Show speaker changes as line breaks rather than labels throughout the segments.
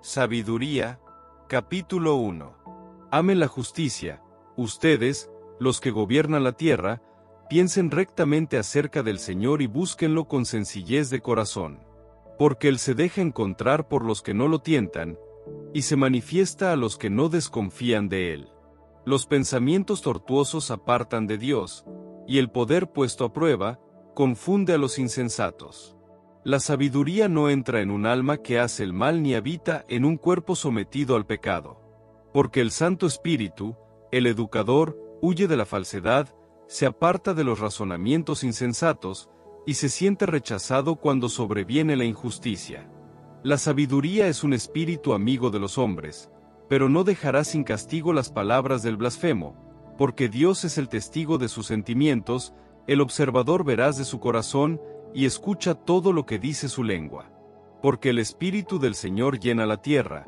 Sabiduría, capítulo 1. Amen la justicia. Ustedes, los que gobiernan la tierra, piensen rectamente acerca del Señor y búsquenlo con sencillez de corazón. Porque Él se deja encontrar por los que no lo tientan, y se manifiesta a los que no desconfían de Él. Los pensamientos tortuosos apartan de Dios, y el poder puesto a prueba, confunde a los insensatos. La sabiduría no entra en un alma que hace el mal ni habita en un cuerpo sometido al pecado. Porque el Santo Espíritu, el educador, huye de la falsedad, se aparta de los razonamientos insensatos, y se siente rechazado cuando sobreviene la injusticia. La sabiduría es un espíritu amigo de los hombres, pero no dejará sin castigo las palabras del blasfemo, porque Dios es el testigo de sus sentimientos, el observador veraz de su corazón, y escucha todo lo que dice su lengua. Porque el Espíritu del Señor llena la tierra,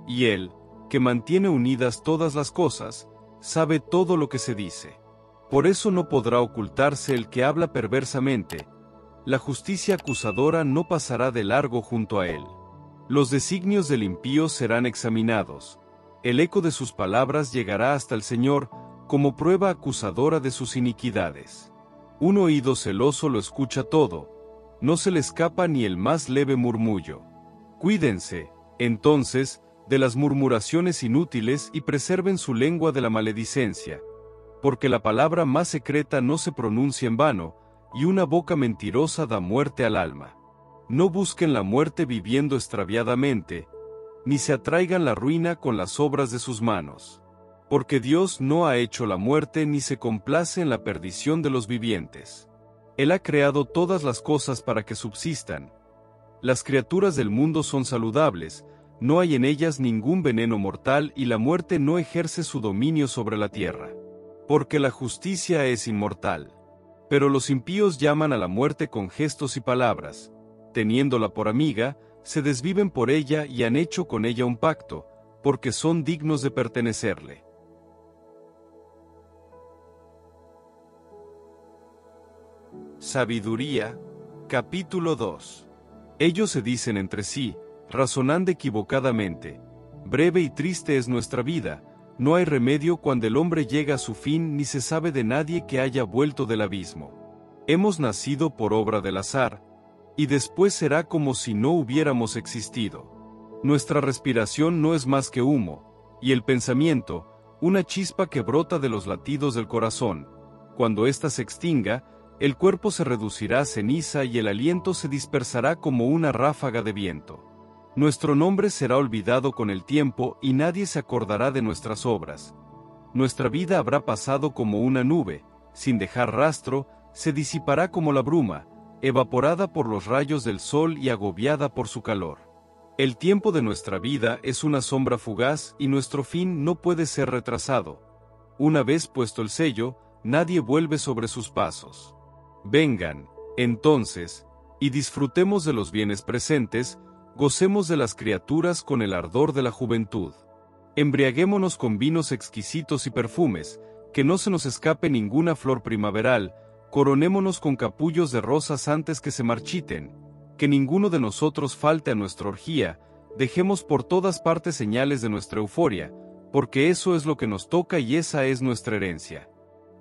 y Él, que mantiene unidas todas las cosas, sabe todo lo que se dice. Por eso no podrá ocultarse el que habla perversamente. La justicia acusadora no pasará de largo junto a él. Los designios del impío serán examinados. El eco de sus palabras llegará hasta el Señor, como prueba acusadora de sus iniquidades. Un oído celoso lo escucha todo, no se le escapa ni el más leve murmullo. Cuídense, entonces, de las murmuraciones inútiles y preserven su lengua de la maledicencia, porque la palabra más secreta no se pronuncia en vano, y una boca mentirosa da muerte al alma. No busquen la muerte viviendo extraviadamente, ni se atraigan la ruina con las obras de sus manos. Porque Dios no ha hecho la muerte ni se complace en la perdición de los vivientes. Él ha creado todas las cosas para que subsistan. Las criaturas del mundo son saludables, no hay en ellas ningún veneno mortal y la muerte no ejerce su dominio sobre la tierra. Porque la justicia es inmortal. Pero los impíos llaman a la muerte con gestos y palabras. Teniéndola por amiga, se desviven por ella y han hecho con ella un pacto, porque son dignos de pertenecerle. Sabiduría, capítulo 2. Ellos se dicen entre sí, razonando equivocadamente: breve y triste es nuestra vida, no hay remedio cuando el hombre llega a su fin ni se sabe de nadie que haya vuelto del abismo. Hemos nacido por obra del azar, y después será como si no hubiéramos existido. Nuestra respiración no es más que humo, y el pensamiento, una chispa que brota de los latidos del corazón. Cuando ésta se extinga, el cuerpo se reducirá a ceniza y el aliento se dispersará como una ráfaga de viento. Nuestro nombre será olvidado con el tiempo y nadie se acordará de nuestras obras. Nuestra vida habrá pasado como una nube, sin dejar rastro, se disipará como la bruma, evaporada por los rayos del sol y agobiada por su calor. El tiempo de nuestra vida es una sombra fugaz y nuestro fin no puede ser retrasado. Una vez puesto el sello, nadie vuelve sobre sus pasos. Vengan, entonces, y disfrutemos de los bienes presentes, gocemos de las criaturas con el ardor de la juventud. Embriaguémonos con vinos exquisitos y perfumes, que no se nos escape ninguna flor primaveral, coronémonos con capullos de rosas antes que se marchiten, que ninguno de nosotros falte a nuestra orgía, dejemos por todas partes señales de nuestra euforia, porque eso es lo que nos toca y esa es nuestra herencia.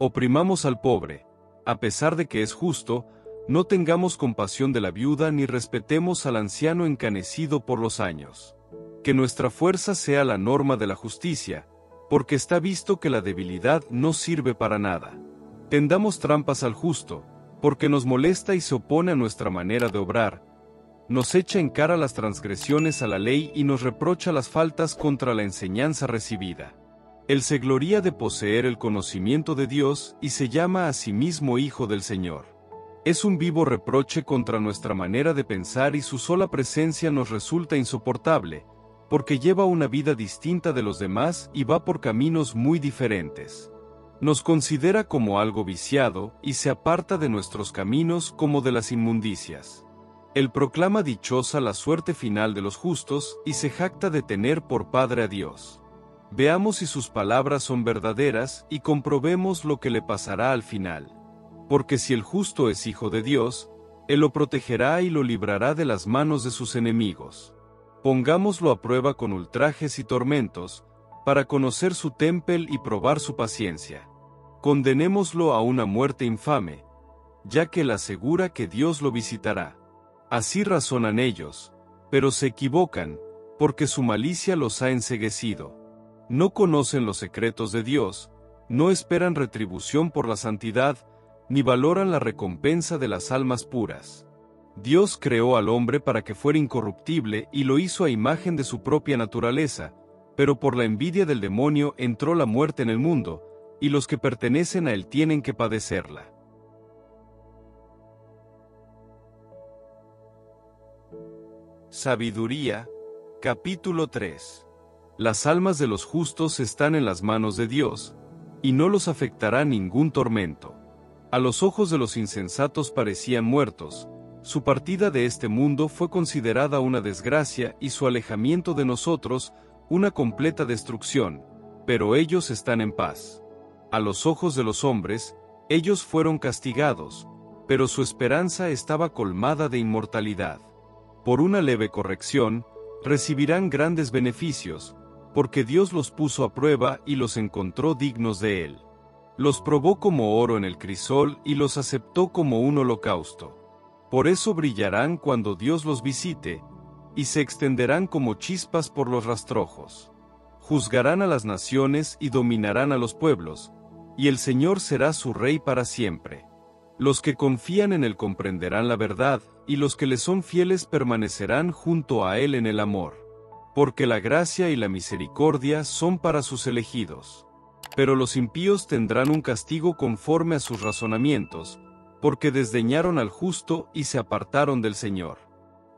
Oprimamos al pobre. A pesar de que es justo, no tengamos compasión de la viuda ni respetemos al anciano encanecido por los años. Que nuestra fuerza sea la norma de la justicia, porque está visto que la debilidad no sirve para nada. Tendamos trampas al justo, porque nos molesta y se opone a nuestra manera de obrar. Nos echa en cara las transgresiones a la ley y nos reprocha las faltas contra la enseñanza recibida. Él se gloría de poseer el conocimiento de Dios y se llama a sí mismo Hijo del Señor. Es un vivo reproche contra nuestra manera de pensar y su sola presencia nos resulta insoportable, porque lleva una vida distinta de los demás y va por caminos muy diferentes. Nos considera como algo viciado y se aparta de nuestros caminos como de las inmundicias. Él proclama dichosa la suerte final de los justos y se jacta de tener por Padre a Dios. Veamos si sus palabras son verdaderas y comprobemos lo que le pasará al final. Porque si el justo es hijo de Dios, Él lo protegerá y lo librará de las manos de sus enemigos. Pongámoslo a prueba con ultrajes y tormentos, para conocer su témpel y probar su paciencia. Condenémoslo a una muerte infame, ya que él asegura que Dios lo visitará. Así razonan ellos, pero se equivocan, porque su malicia los ha enceguecido. No conocen los secretos de Dios, no esperan retribución por la santidad, ni valoran la recompensa de las almas puras. Dios creó al hombre para que fuera incorruptible y lo hizo a imagen de su propia naturaleza, pero por la envidia del demonio entró la muerte en el mundo, y los que pertenecen a él tienen que padecerla. Sabiduría, capítulo 3. Las almas de los justos están en las manos de Dios, y no los afectará ningún tormento. A los ojos de los insensatos parecían muertos, su partida de este mundo fue considerada una desgracia y su alejamiento de nosotros una completa destrucción, pero ellos están en paz. A los ojos de los hombres, ellos fueron castigados, pero su esperanza estaba colmada de inmortalidad. Por una leve corrección, recibirán grandes beneficios, porque Dios los puso a prueba y los encontró dignos de él. Los probó como oro en el crisol y los aceptó como un holocausto. Por eso brillarán cuando Dios los visite, y se extenderán como chispas por los rastrojos. Juzgarán a las naciones y dominarán a los pueblos, y el Señor será su rey para siempre. Los que confían en él comprenderán la verdad, y los que le son fieles permanecerán junto a él en el amor. Porque la gracia y la misericordia son para sus elegidos. Pero los impíos tendrán un castigo conforme a sus razonamientos, porque desdeñaron al justo y se apartaron del Señor.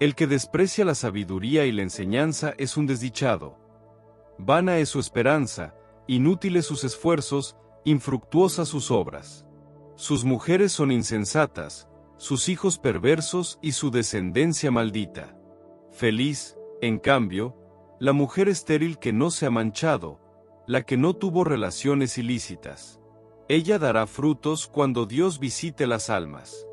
El que desprecia la sabiduría y la enseñanza es un desdichado. Vana es su esperanza, inútiles sus esfuerzos, infructuosas sus obras. Sus mujeres son insensatas, sus hijos perversos y su descendencia maldita. Feliz, en cambio, la mujer estéril que no se ha manchado, la que no tuvo relaciones ilícitas. Ella dará frutos cuando Dios visite las almas.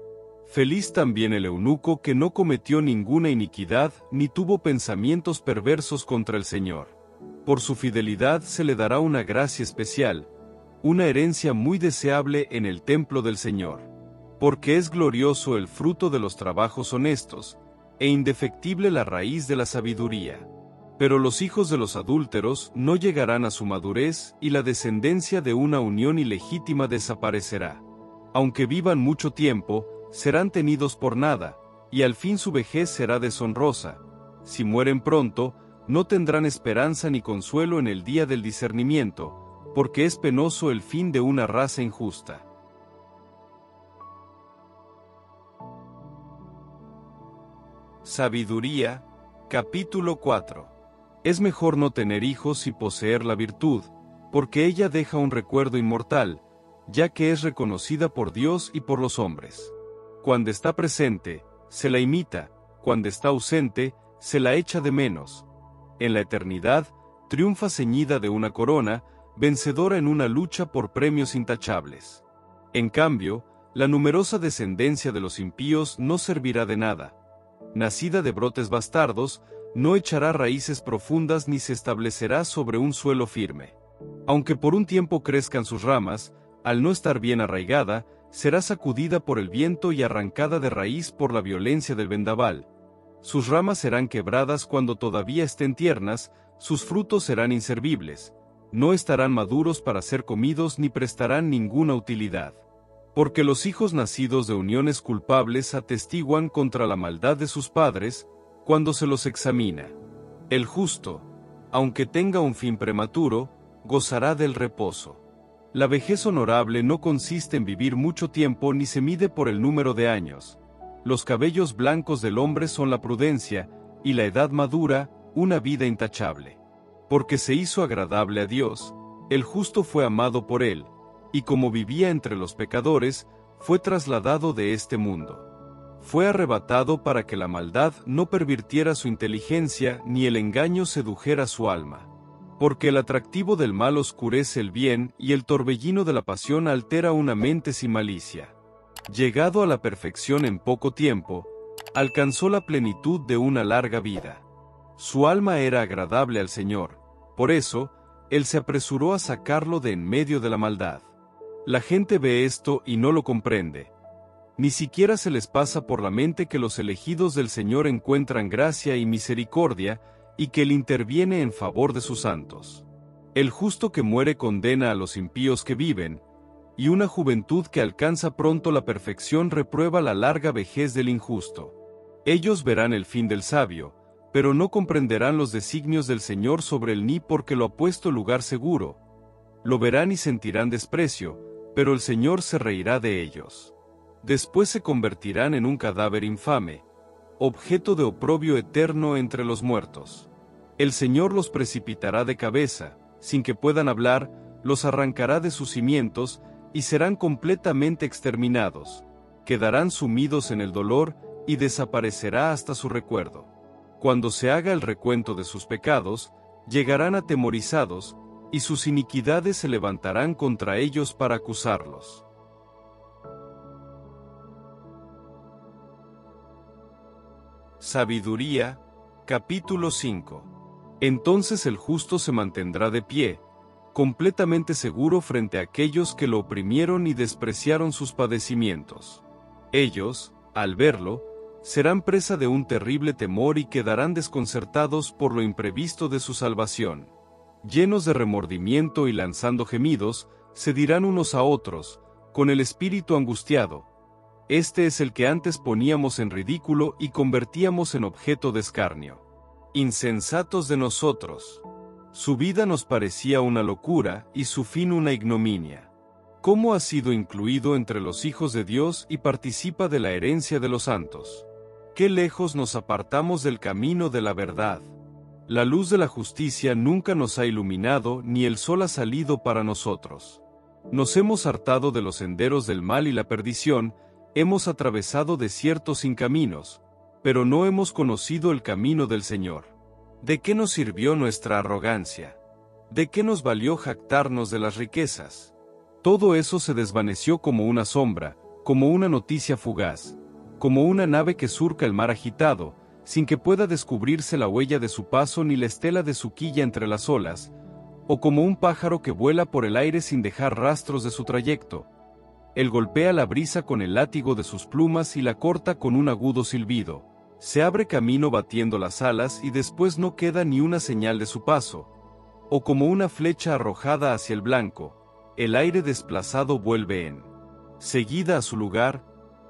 Feliz también el eunuco que no cometió ninguna iniquidad ni tuvo pensamientos perversos contra el Señor. Por su fidelidad se le dará una gracia especial, una herencia muy deseable en el templo del Señor. Porque es glorioso el fruto de los trabajos honestos, e indefectible la raíz de la sabiduría. Pero los hijos de los adúlteros no llegarán a su madurez y la descendencia de una unión ilegítima desaparecerá. Aunque vivan mucho tiempo, serán tenidos por nada, y al fin su vejez será deshonrosa. Si mueren pronto, no tendrán esperanza ni consuelo en el día del discernimiento, porque es penoso el fin de una raza injusta. Sabiduría, capítulo 4. Es mejor no tener hijos y poseer la virtud, porque ella deja un recuerdo inmortal, ya que es reconocida por Dios y por los hombres. Cuando está presente, se la imita, cuando está ausente, se la echa de menos. En la eternidad, triunfa ceñida de una corona, vencedora en una lucha por premios intachables. En cambio, la numerosa descendencia de los impíos no servirá de nada. Nacida de brotes bastardos, no echará raíces profundas ni se establecerá sobre un suelo firme. Aunque por un tiempo crezcan sus ramas, al no estar bien arraigada, será sacudida por el viento y arrancada de raíz por la violencia del vendaval. Sus ramas serán quebradas cuando todavía estén tiernas, sus frutos serán inservibles, no estarán maduros para ser comidos ni prestarán ninguna utilidad. Porque los hijos nacidos de uniones culpables atestiguan contra la maldad de sus padres, cuando se los examina. El justo, aunque tenga un fin prematuro, gozará del reposo. La vejez honorable no consiste en vivir mucho tiempo ni se mide por el número de años. Los cabellos blancos del hombre son la prudencia, y la edad madura, una vida intachable. Porque se hizo agradable a Dios, el justo fue amado por él, y como vivía entre los pecadores, fue trasladado de este mundo. Fue arrebatado para que la maldad no pervirtiera su inteligencia ni el engaño sedujera su alma. Porque el atractivo del mal oscurece el bien y el torbellino de la pasión altera una mente sin malicia. Llegado a la perfección en poco tiempo, alcanzó la plenitud de una larga vida. Su alma era agradable al Señor, por eso, Él se apresuró a sacarlo de en medio de la maldad. La gente ve esto y no lo comprende. Ni siquiera se les pasa por la mente que los elegidos del Señor encuentran gracia y misericordia, y que Él interviene en favor de sus santos. El justo que muere condena a los impíos que viven, y una juventud que alcanza pronto la perfección reprueba la larga vejez del injusto. Ellos verán el fin del sabio, pero no comprenderán los designios del Señor sobre él ni porque lo ha puesto lugar seguro. Lo verán y sentirán desprecio, pero el Señor se reirá de ellos. Después se convertirán en un cadáver infame, objeto de oprobio eterno entre los muertos. El Señor los precipitará de cabeza, sin que puedan hablar, los arrancará de sus cimientos, y serán completamente exterminados. Quedarán sumidos en el dolor, y desaparecerá hasta su recuerdo. Cuando se haga el recuento de sus pecados, llegarán atemorizados, y sus iniquidades se levantarán contra ellos para acusarlos. Sabiduría, capítulo 5. Entonces el justo se mantendrá de pie, completamente seguro frente a aquellos que lo oprimieron y despreciaron sus padecimientos. Ellos, al verlo, serán presa de un terrible temor y quedarán desconcertados por lo imprevisto de su salvación. Llenos de remordimiento y lanzando gemidos, se dirán unos a otros, con el espíritu angustiado: este es el que antes poníamos en ridículo y convertíamos en objeto de escarnio. Insensatos de nosotros. Su vida nos parecía una locura y su fin una ignominia. ¿Cómo ha sido incluido entre los hijos de Dios y participa de la herencia de los santos? Qué lejos nos apartamos del camino de la verdad. La luz de la justicia nunca nos ha iluminado ni el sol ha salido para nosotros. Nos hemos hartado de los senderos del mal y la perdición, hemos atravesado desiertos sin caminos, pero no hemos conocido el camino del Señor. ¿De qué nos sirvió nuestra arrogancia? ¿De qué nos valió jactarnos de las riquezas? Todo eso se desvaneció como una sombra, como una noticia fugaz, como una nave que surca el mar agitado, sin que pueda descubrirse la huella de su paso ni la estela de su quilla entre las olas, o como un pájaro que vuela por el aire sin dejar rastros de su trayecto. Él golpea la brisa con el látigo de sus plumas y la corta con un agudo silbido. Se abre camino batiendo las alas y después no queda ni una señal de su paso. O como una flecha arrojada hacia el blanco, el aire desplazado vuelve en seguida a su lugar,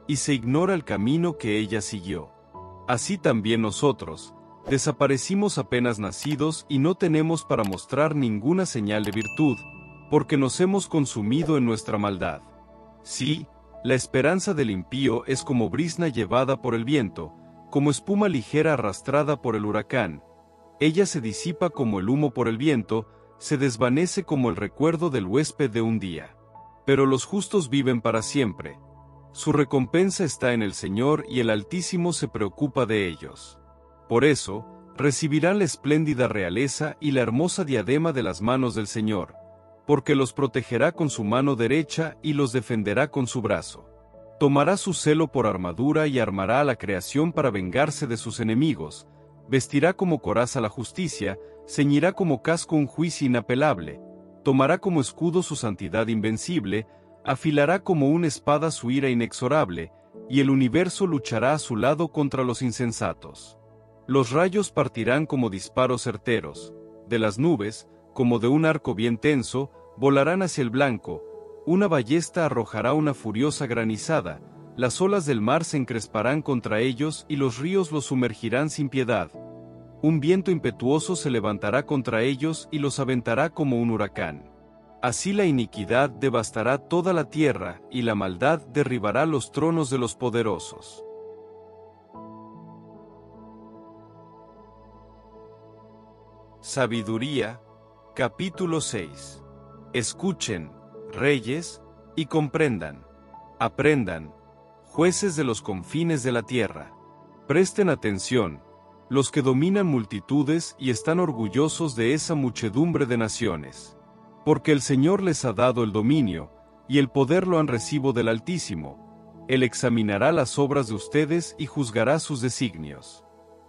y se ignora el camino que ella siguió. Así también nosotros, desaparecimos apenas nacidos y no tenemos para mostrar ninguna señal de virtud, porque nos hemos consumido en nuestra maldad. Sí, la esperanza del impío es como brizna llevada por el viento, como espuma ligera arrastrada por el huracán. Ella se disipa como el humo por el viento, se desvanece como el recuerdo del huésped de un día. Pero los justos viven para siempre. Su recompensa está en el Señor y el Altísimo se preocupa de ellos. Por eso, recibirán la espléndida realeza y la hermosa diadema de las manos del Señor, porque los protegerá con su mano derecha y los defenderá con su brazo. Tomará su celo por armadura y armará a la creación para vengarse de sus enemigos, vestirá como coraza la justicia, ceñirá como casco un juicio inapelable, tomará como escudo su santidad invencible, afilará como una espada su ira inexorable, y el universo luchará a su lado contra los insensatos. Los rayos partirán como disparos certeros, de las nubes, como de un arco bien tenso, volarán hacia el blanco, una ballesta arrojará una furiosa granizada, las olas del mar se encresparán contra ellos y los ríos los sumergirán sin piedad. Un viento impetuoso se levantará contra ellos y los aventará como un huracán. Así la iniquidad devastará toda la tierra y la maldad derribará los tronos de los poderosos. Sabiduría, capítulo 6. Escuchen, reyes, y comprendan. Aprendan, jueces de los confines de la tierra. Presten atención, los que dominan multitudes y están orgullosos de esa muchedumbre de naciones. Porque el Señor les ha dado el dominio, y el poder lo han recibido del Altísimo. Él examinará las obras de ustedes y juzgará sus designios.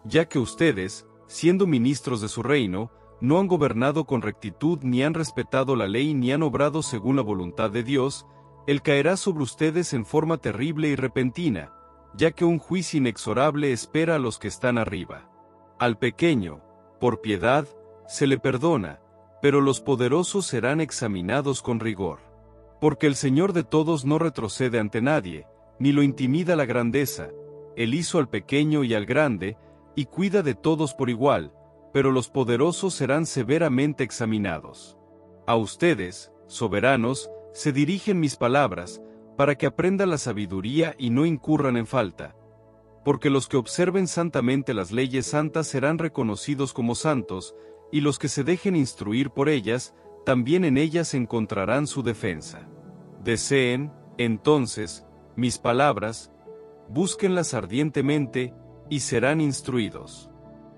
Ya que ustedes, siendo ministros de su reino, no han gobernado con rectitud ni han respetado la ley ni han obrado según la voluntad de Dios, Él caerá sobre ustedes en forma terrible y repentina, ya que un juicio inexorable espera a los que están arriba. Al pequeño, por piedad, se le perdona, pero los poderosos serán examinados con rigor. Porque el Señor de todos no retrocede ante nadie, ni lo intimida la grandeza. Él hizo al pequeño y al grande, y cuida de todos por igual, pero los poderosos serán severamente examinados. A ustedes, soberanos, se dirigen mis palabras, para que aprendan la sabiduría y no incurran en falta. Porque los que observen santamente las leyes santas serán reconocidos como santos, y los que se dejen instruir por ellas, también en ellas encontrarán su defensa. Deseen, entonces, mis palabras, búsquenlas ardientemente, y serán instruidos.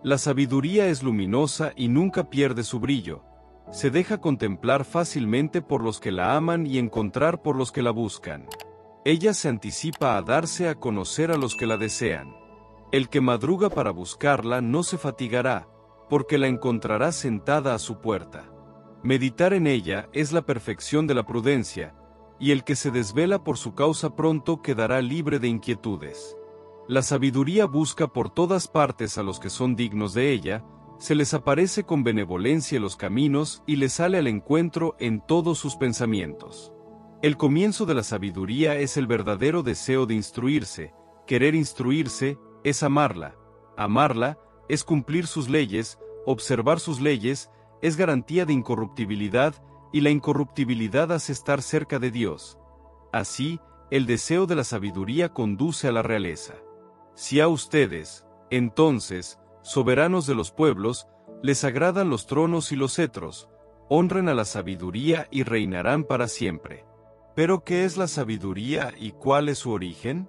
La sabiduría es luminosa y nunca pierde su brillo, se deja contemplar fácilmente por los que la aman y encontrar por los que la buscan. Ella se anticipa a darse a conocer a los que la desean. El que madruga para buscarla no se fatigará, porque la encontrará sentada a su puerta. Meditar en ella es la perfección de la prudencia, y el que se desvela por su causa pronto quedará libre de inquietudes. La sabiduría busca por todas partes a los que son dignos de ella, se les aparece con benevolencia en los caminos y les sale al encuentro en todos sus pensamientos. El comienzo de la sabiduría es el verdadero deseo de instruirse, querer instruirse es amarla es cumplir sus leyes, observar sus leyes, es garantía de incorruptibilidad, y la incorruptibilidad hace estar cerca de Dios. Así, el deseo de la sabiduría conduce a la realeza. Si a ustedes, entonces, soberanos de los pueblos, les agradan los tronos y los cetros, honren a la sabiduría y reinarán para siempre. ¿Pero qué es la sabiduría y cuál es su origen?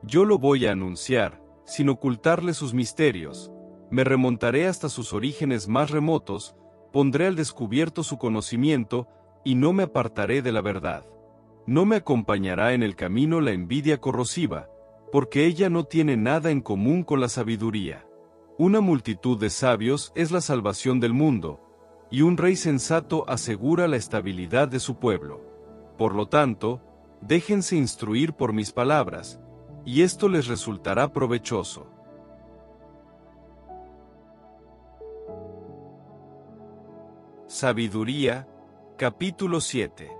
Yo lo voy a anunciar, sin ocultarle sus misterios. Me remontaré hasta sus orígenes más remotos, pondré al descubierto su conocimiento, y no me apartaré de la verdad. No me acompañará en el camino la envidia corrosiva, porque ella no tiene nada en común con la sabiduría. Una multitud de sabios es la salvación del mundo, y un rey sensato asegura la estabilidad de su pueblo. Por lo tanto, déjense instruir por mis palabras, y esto les resultará provechoso. Sabiduría, capítulo 7.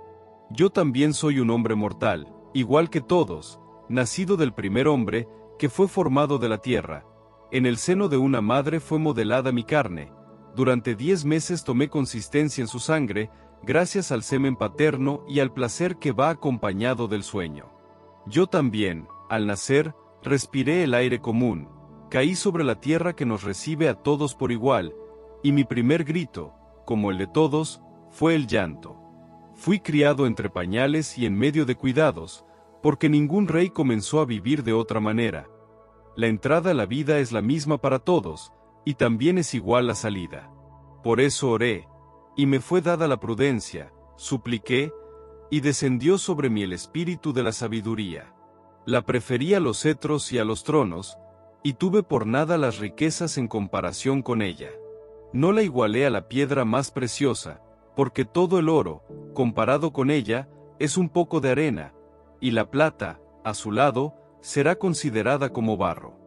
Yo también soy un hombre mortal, igual que todos, nacido del primer hombre, que fue formado de la tierra. En el seno de una madre fue modelada mi carne. Durante 10 meses tomé consistencia en su sangre, gracias al semen paterno y al placer que va acompañado del sueño. Yo también, al nacer, respiré el aire común, caí sobre la tierra que nos recibe a todos por igual, y mi primer grito, como el de todos, fue el llanto. Fui criado entre pañales y en medio de cuidados, porque ningún rey comenzó a vivir de otra manera. La entrada a la vida es la misma para todos, y también es igual la salida. Por eso oré, y me fue dada la prudencia, supliqué, y descendió sobre mí el espíritu de la sabiduría. La preferí a los cetros y a los tronos, y tuve por nada las riquezas en comparación con ella. No la igualé a la piedra más preciosa, porque todo el oro, comparado con ella, es un poco de arena, y la plata, a su lado, será considerada como barro.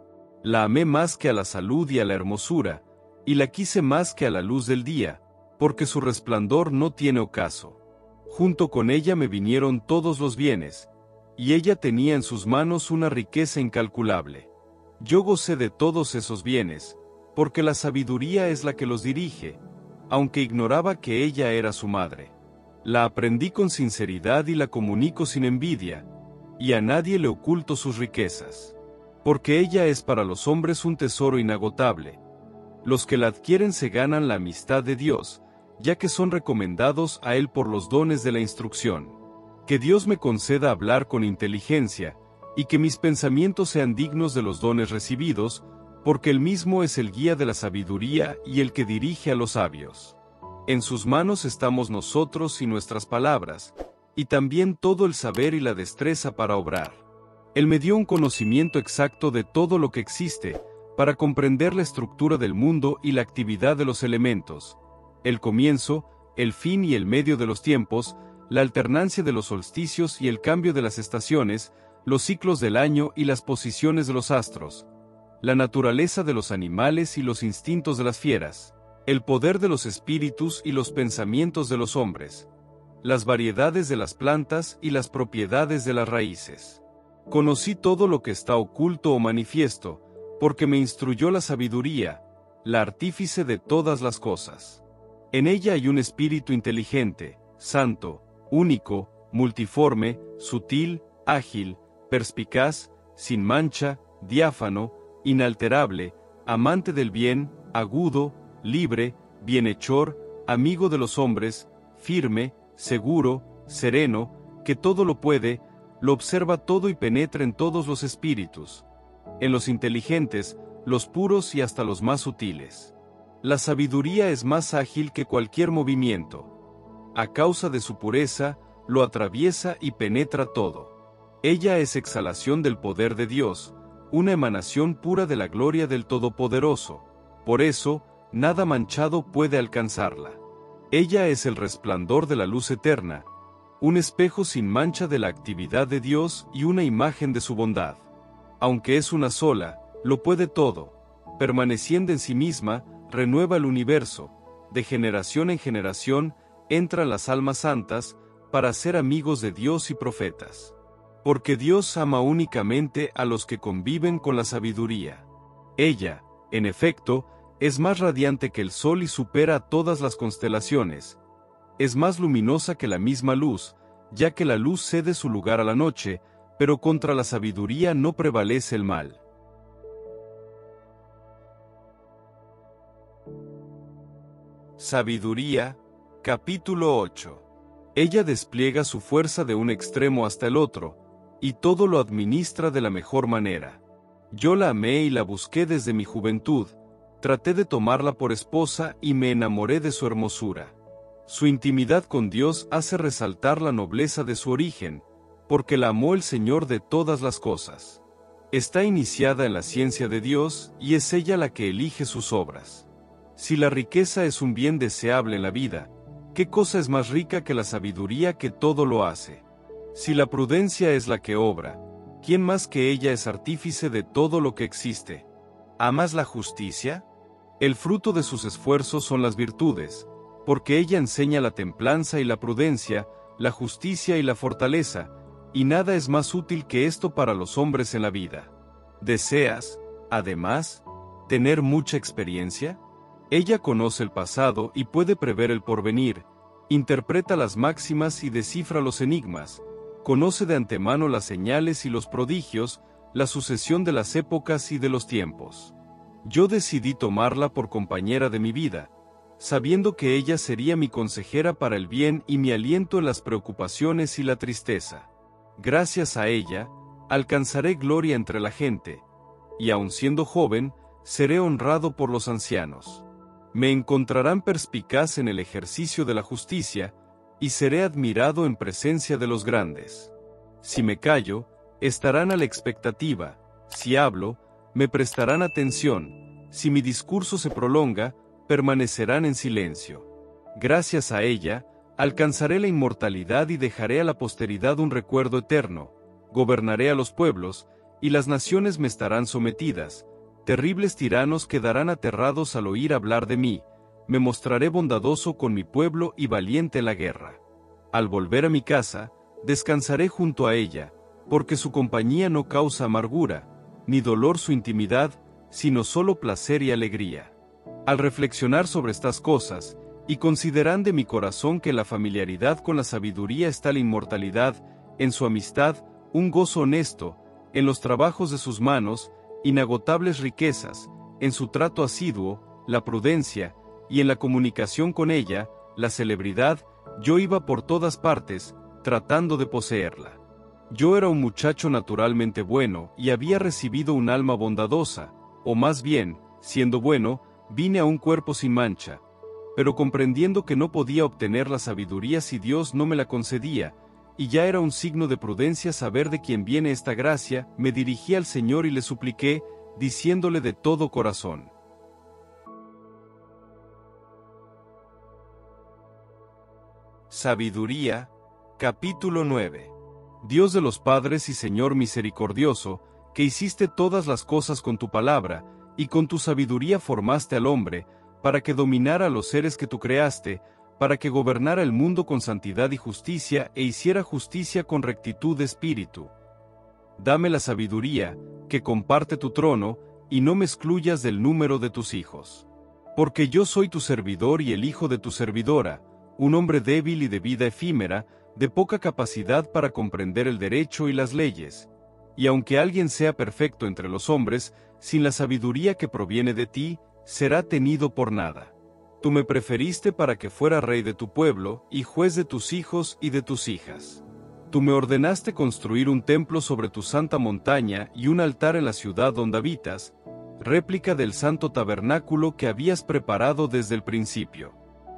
La amé más que a la salud y a la hermosura, y la quise más que a la luz del día, porque su resplandor no tiene ocaso. Junto con ella me vinieron todos los bienes, y ella tenía en sus manos una riqueza incalculable. Yo gocé de todos esos bienes, porque la sabiduría es la que los dirige, aunque ignoraba que ella era su madre. La aprendí con sinceridad y la comunico sin envidia, y a nadie le oculto sus riquezas. Porque ella es para los hombres un tesoro inagotable. Los que la adquieren se ganan la amistad de Dios, ya que son recomendados a Él por los dones de la instrucción. Que Dios me conceda hablar con inteligencia, y que mis pensamientos sean dignos de los dones recibidos, porque Él mismo es el guía de la sabiduría y el que dirige a los sabios. En sus manos estamos nosotros y nuestras palabras, y también todo el saber y la destreza para obrar. Él me dio un conocimiento exacto de todo lo que existe, para comprender la estructura del mundo y la actividad de los elementos, el comienzo, el fin y el medio de los tiempos, la alternancia de los solsticios y el cambio de las estaciones, los ciclos del año y las posiciones de los astros, la naturaleza de los animales y los instintos de las fieras, el poder de los espíritus y los pensamientos de los hombres, las variedades de las plantas y las propiedades de las raíces. Conocí todo lo que está oculto o manifiesto, porque me instruyó la sabiduría, la artífice de todas las cosas. En ella hay un espíritu inteligente, santo, único, multiforme, sutil, ágil, perspicaz, sin mancha, diáfano, inalterable, amante del bien, agudo, libre, bienhechor, amigo de los hombres, firme, seguro, sereno, que todo lo puede, lo observa todo y penetra en todos los espíritus, en los inteligentes, los puros y hasta los más sutiles. La sabiduría es más ágil que cualquier movimiento. A causa de su pureza, lo atraviesa y penetra todo. Ella es exhalación del poder de Dios, una emanación pura de la gloria del Todopoderoso. Por eso, nada manchado puede alcanzarla. Ella es el resplandor de la luz eterna, un espejo sin mancha de la actividad de Dios y una imagen de su bondad. Aunque es una sola, lo puede todo. Permaneciendo en sí misma, renueva el universo. De generación en generación, entran las almas santas, para ser amigos de Dios y profetas. Porque Dios ama únicamente a los que conviven con la sabiduría. Ella, en efecto, es más radiante que el sol y supera a todas las constelaciones. Es más luminosa que la misma luz, ya que la luz cede su lugar a la noche, pero contra la sabiduría no prevalece el mal. Sabiduría, capítulo 8. Ella despliega su fuerza de un extremo hasta el otro, y todo lo administra de la mejor manera. Yo la amé y la busqué desde mi juventud, traté de tomarla por esposa y me enamoré de su hermosura. Su intimidad con Dios hace resaltar la nobleza de su origen, porque la amó el Señor de todas las cosas. Está iniciada en la ciencia de Dios y es ella la que elige sus obras. Si la riqueza es un bien deseable en la vida, ¿qué cosa es más rica que la sabiduría que todo lo hace? Si la prudencia es la que obra, ¿quién más que ella es artífice de todo lo que existe? ¿Amas la justicia? El fruto de sus esfuerzos son las virtudes, porque ella enseña la templanza y la prudencia, la justicia y la fortaleza, y nada es más útil que esto para los hombres en la vida. ¿Deseas, además, tener mucha experiencia? Ella conoce el pasado y puede prever el porvenir, interpreta las máximas y descifra los enigmas, conoce de antemano las señales y los prodigios, la sucesión de las épocas y de los tiempos. Yo decidí tomarla por compañera de mi vida, sabiendo que ella sería mi consejera para el bien y mi aliento en las preocupaciones y la tristeza. Gracias a ella, alcanzaré gloria entre la gente, y aun siendo joven, seré honrado por los ancianos. Me encontrarán perspicaz en el ejercicio de la justicia, y seré admirado en presencia de los grandes. Si me callo, estarán a la expectativa, si hablo, me prestarán atención, si mi discurso se prolonga, permanecerán en silencio. Gracias a ella, alcanzaré la inmortalidad y dejaré a la posteridad un recuerdo eterno, gobernaré a los pueblos, y las naciones me estarán sometidas, terribles tiranos quedarán aterrados al oír hablar de mí, me mostraré bondadoso con mi pueblo y valiente en la guerra. Al volver a mi casa, descansaré junto a ella, porque su compañía no causa amargura, ni dolor su intimidad, sino solo placer y alegría. Al reflexionar sobre estas cosas, y considerando de mi corazón que en la familiaridad con la sabiduría está la inmortalidad, en su amistad, un gozo honesto, en los trabajos de sus manos, inagotables riquezas, en su trato asiduo, la prudencia, y en la comunicación con ella, la celebridad, yo iba por todas partes, tratando de poseerla. Yo era un muchacho naturalmente bueno y había recibido un alma bondadosa, o más bien, siendo bueno, vine a un cuerpo sin mancha. Pero comprendiendo que no podía obtener la sabiduría si Dios no me la concedía, y ya era un signo de prudencia saber de quién viene esta gracia, me dirigí al Señor y le supliqué, diciéndole de todo corazón: Sabiduría, capítulo 9. Dios de los padres y Señor misericordioso, que hiciste todas las cosas con tu palabra, y con tu sabiduría formaste al hombre, para que dominara a los seres que tú creaste, para que gobernara el mundo con santidad y justicia e hiciera justicia con rectitud de espíritu. Dame la sabiduría, que comparte tu trono, y no me excluyas del número de tus hijos. Porque yo soy tu servidor y el hijo de tu servidora, un hombre débil y de vida efímera, de poca capacidad para comprender el derecho y las leyes. Y aunque alguien sea perfecto entre los hombres, sin la sabiduría que proviene de ti, será tenido por nada. Tú me preferiste para que fuera rey de tu pueblo, y juez de tus hijos y de tus hijas. Tú me ordenaste construir un templo sobre tu santa montaña y un altar en la ciudad donde habitas, réplica del santo tabernáculo que habías preparado desde el principio.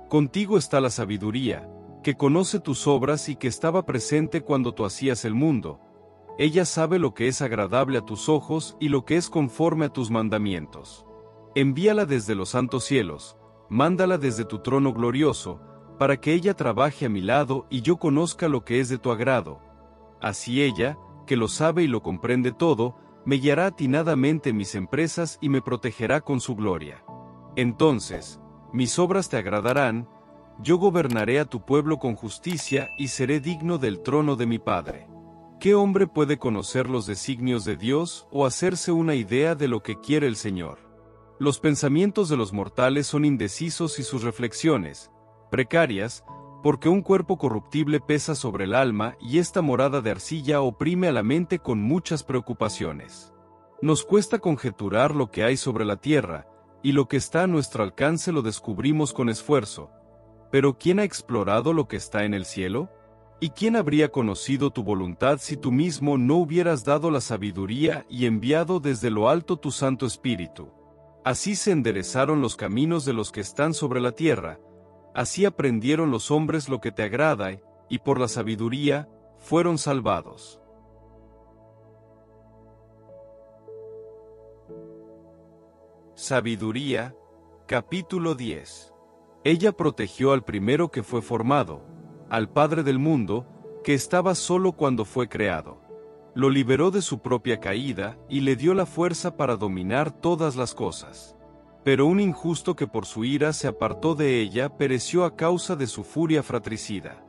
Contigo está la sabiduría, que conoce tus obras y que estaba presente cuando tú hacías el mundo. Ella sabe lo que es agradable a tus ojos y lo que es conforme a tus mandamientos. Envíala desde los santos cielos, mándala desde tu trono glorioso, para que ella trabaje a mi lado y yo conozca lo que es de tu agrado. Así ella, que lo sabe y lo comprende todo, me guiará atinadamente en mis empresas y me protegerá con su gloria. Entonces, mis obras te agradarán, yo gobernaré a tu pueblo con justicia y seré digno del trono de mi Padre. ¿Qué hombre puede conocer los designios de Dios o hacerse una idea de lo que quiere el Señor? Los pensamientos de los mortales son indecisos y sus reflexiones, precarias, porque un cuerpo corruptible pesa sobre el alma y esta morada de arcilla oprime a la mente con muchas preocupaciones. Nos cuesta conjeturar lo que hay sobre la tierra, y lo que está a nuestro alcance lo descubrimos con esfuerzo. Pero ¿quién ha explorado lo que está en el cielo? ¿Y quién habría conocido tu voluntad si tú mismo no hubieras dado la sabiduría y enviado desde lo alto tu Santo Espíritu? Así se enderezaron los caminos de los que están sobre la tierra, así aprendieron los hombres lo que te agrada, y por la sabiduría fueron salvados. Sabiduría, capítulo 10. Ella protegió al primero que fue formado, al Padre del mundo, que estaba solo cuando fue creado. Lo liberó de su propia caída y le dio la fuerza para dominar todas las cosas. Pero un injusto que por su ira se apartó de ella pereció a causa de su furia fratricida.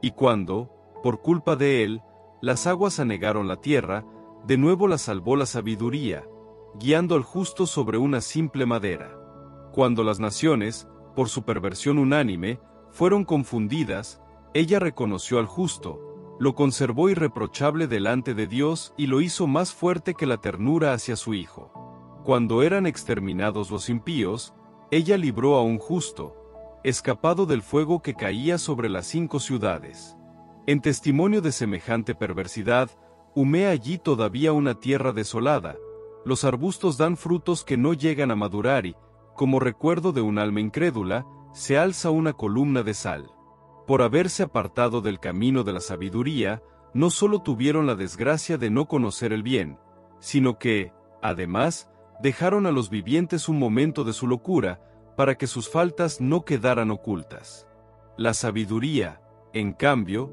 Y cuando, por culpa de él, las aguas anegaron la tierra, de nuevo la salvó la sabiduría, guiando al justo sobre una simple madera. Cuando las naciones, por su perversión unánime, fueron confundidas, ella reconoció al justo, lo conservó irreprochable delante de Dios y lo hizo más fuerte que la ternura hacia su Hijo. Cuando eran exterminados los impíos, ella libró a un justo, escapado del fuego que caía sobre las 5 ciudades. En testimonio de semejante perversidad, humea allí todavía una tierra desolada, los arbustos dan frutos que no llegan a madurar y, como recuerdo de un alma incrédula, se alza una columna de sal. Por haberse apartado del camino de la sabiduría, no solo tuvieron la desgracia de no conocer el bien, sino que, además, dejaron a los vivientes un momento de su locura, para que sus faltas no quedaran ocultas. La sabiduría, en cambio,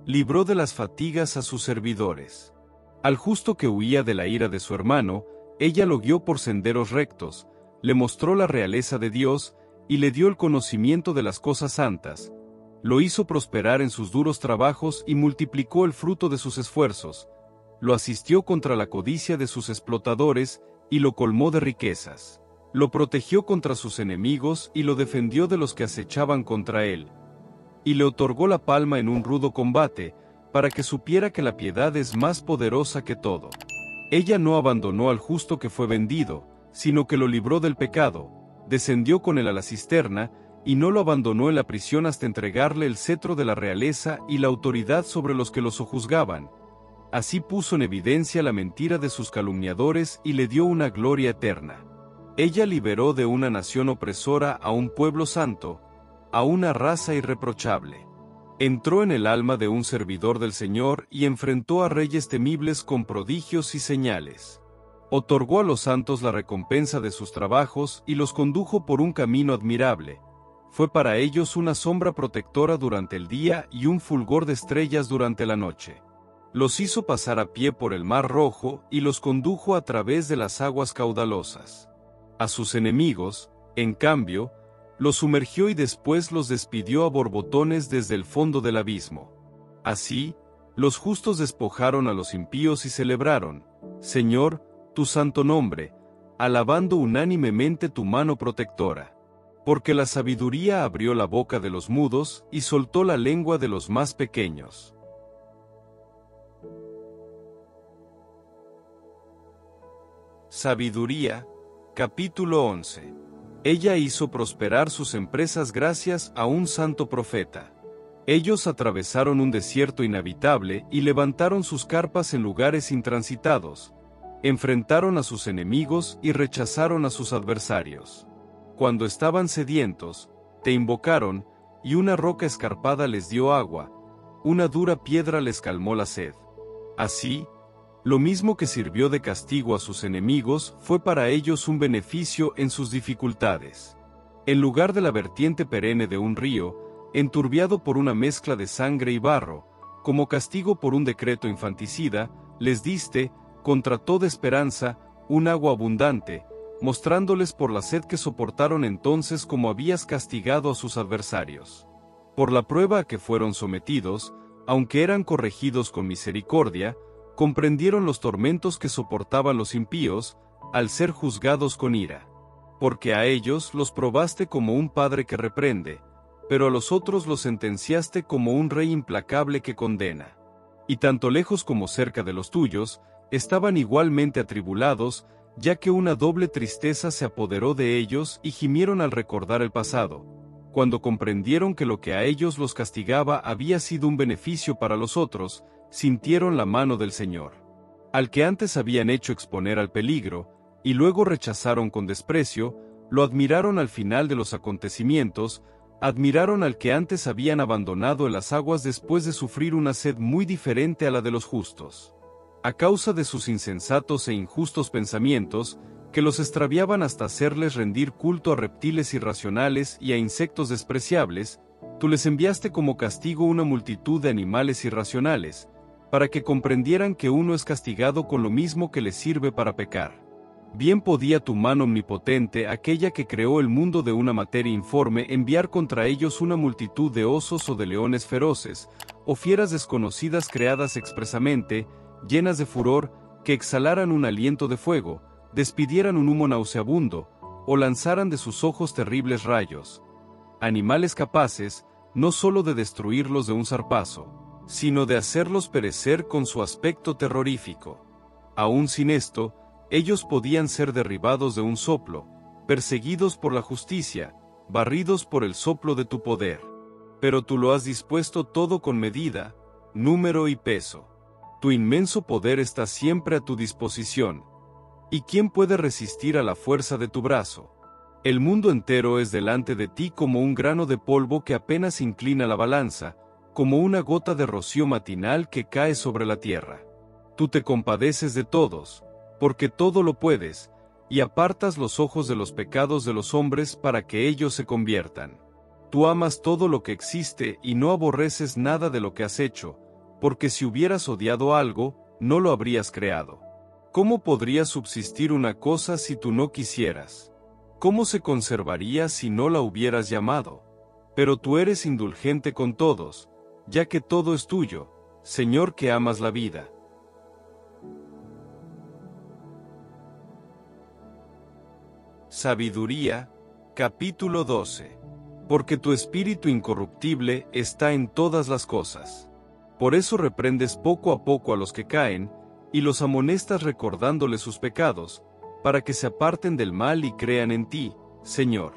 libró de las fatigas a sus servidores. Al justo que huía de la ira de su hermano, ella lo guió por senderos rectos, le mostró la realeza de Dios, y le dio el conocimiento de las cosas santas. Lo hizo prosperar en sus duros trabajos y multiplicó el fruto de sus esfuerzos. Lo asistió contra la codicia de sus explotadores y lo colmó de riquezas. Lo protegió contra sus enemigos y lo defendió de los que acechaban contra él. Y le otorgó la palma en un rudo combate, para que supiera que la piedad es más poderosa que todo. Ella no abandonó al justo que fue vendido, sino que lo libró del pecado, descendió con él a la cisterna, y no lo abandonó en la prisión hasta entregarle el cetro de la realeza y la autoridad sobre los que lo sojuzgaban. Así puso en evidencia la mentira de sus calumniadores y le dio una gloria eterna. Ella liberó de una nación opresora a un pueblo santo, a una raza irreprochable. Entró en el alma de un servidor del Señor y enfrentó a reyes temibles con prodigios y señales. Otorgó a los santos la recompensa de sus trabajos y los condujo por un camino admirable. Fue para ellos una sombra protectora durante el día y un fulgor de estrellas durante la noche. Los hizo pasar a pie por el mar Rojo y los condujo a través de las aguas caudalosas. A sus enemigos, en cambio, los sumergió y después los despidió a borbotones desde el fondo del abismo. Así, los justos despojaron a los impíos y celebraron, Señor, tu santo nombre, alabando unánimemente tu mano protectora. Porque la sabiduría abrió la boca de los mudos y soltó la lengua de los más pequeños. Sabiduría, capítulo 11. Ella hizo prosperar sus empresas gracias a un santo profeta. Ellos atravesaron un desierto inhabitable y levantaron sus carpas en lugares intransitados. Enfrentaron a sus enemigos y rechazaron a sus adversarios. Cuando estaban sedientos, te invocaron, y una roca escarpada les dio agua, una dura piedra les calmó la sed. Así, lo mismo que sirvió de castigo a sus enemigos fue para ellos un beneficio en sus dificultades. En lugar de la vertiente perenne de un río, enturbiado por una mezcla de sangre y barro, como castigo por un decreto infanticida, les diste, contra toda esperanza, un agua abundante, mostrándoles por la sed que soportaron entonces como habías castigado a sus adversarios. Por la prueba a que fueron sometidos, aunque eran corregidos con misericordia, comprendieron los tormentos que soportaban los impíos, al ser juzgados con ira. Porque a ellos los probaste como un padre que reprende, pero a los otros los sentenciaste como un rey implacable que condena. Y tanto lejos como cerca de los tuyos, estaban igualmente atribulados, ya que una doble tristeza se apoderó de ellos y gimieron al recordar el pasado, cuando comprendieron que lo que a ellos los castigaba había sido un beneficio para los otros, sintieron la mano del Señor. Al que antes habían hecho exponer al peligro, y luego rechazaron con desprecio, lo admiraron al final de los acontecimientos, admiraron al que antes habían abandonado en las aguas después de sufrir una sed muy diferente a la de los justos. A causa de sus insensatos e injustos pensamientos, que los extraviaban hasta hacerles rendir culto a reptiles irracionales y a insectos despreciables, tú les enviaste como castigo una multitud de animales irracionales, para que comprendieran que uno es castigado con lo mismo que les sirve para pecar. Bien podía tu mano omnipotente, aquella que creó el mundo de una materia informe, enviar contra ellos una multitud de osos o de leones feroces, o fieras desconocidas creadas expresamente, llenas de furor, que exhalaran un aliento de fuego, despidieran un humo nauseabundo, o lanzaran de sus ojos terribles rayos. Animales capaces, no sólo de destruirlos de un zarpazo, sino de hacerlos perecer con su aspecto terrorífico. Aún sin esto, ellos podían ser derribados de un soplo, perseguidos por la justicia, barridos por el soplo de tu poder. Pero tú lo has dispuesto todo con medida, número y peso. Tu inmenso poder está siempre a tu disposición. ¿Y quién puede resistir a la fuerza de tu brazo? El mundo entero es delante de ti como un grano de polvo que apenas inclina la balanza, como una gota de rocío matinal que cae sobre la tierra. Tú te compadeces de todos, porque todo lo puedes, y apartas los ojos de los pecados de los hombres para que ellos se conviertan. Tú amas todo lo que existe y no aborreces nada de lo que has hecho, porque si hubieras odiado algo, no lo habrías creado. ¿Cómo podría subsistir una cosa si tú no quisieras? ¿Cómo se conservaría si no la hubieras llamado? Pero tú eres indulgente con todos, ya que todo es tuyo, Señor, que amas la vida. Sabiduría, capítulo 12. Porque tu espíritu incorruptible está en todas las cosas. Por eso reprendes poco a poco a los que caen, y los amonestas recordándoles sus pecados, para que se aparten del mal y crean en ti, Señor.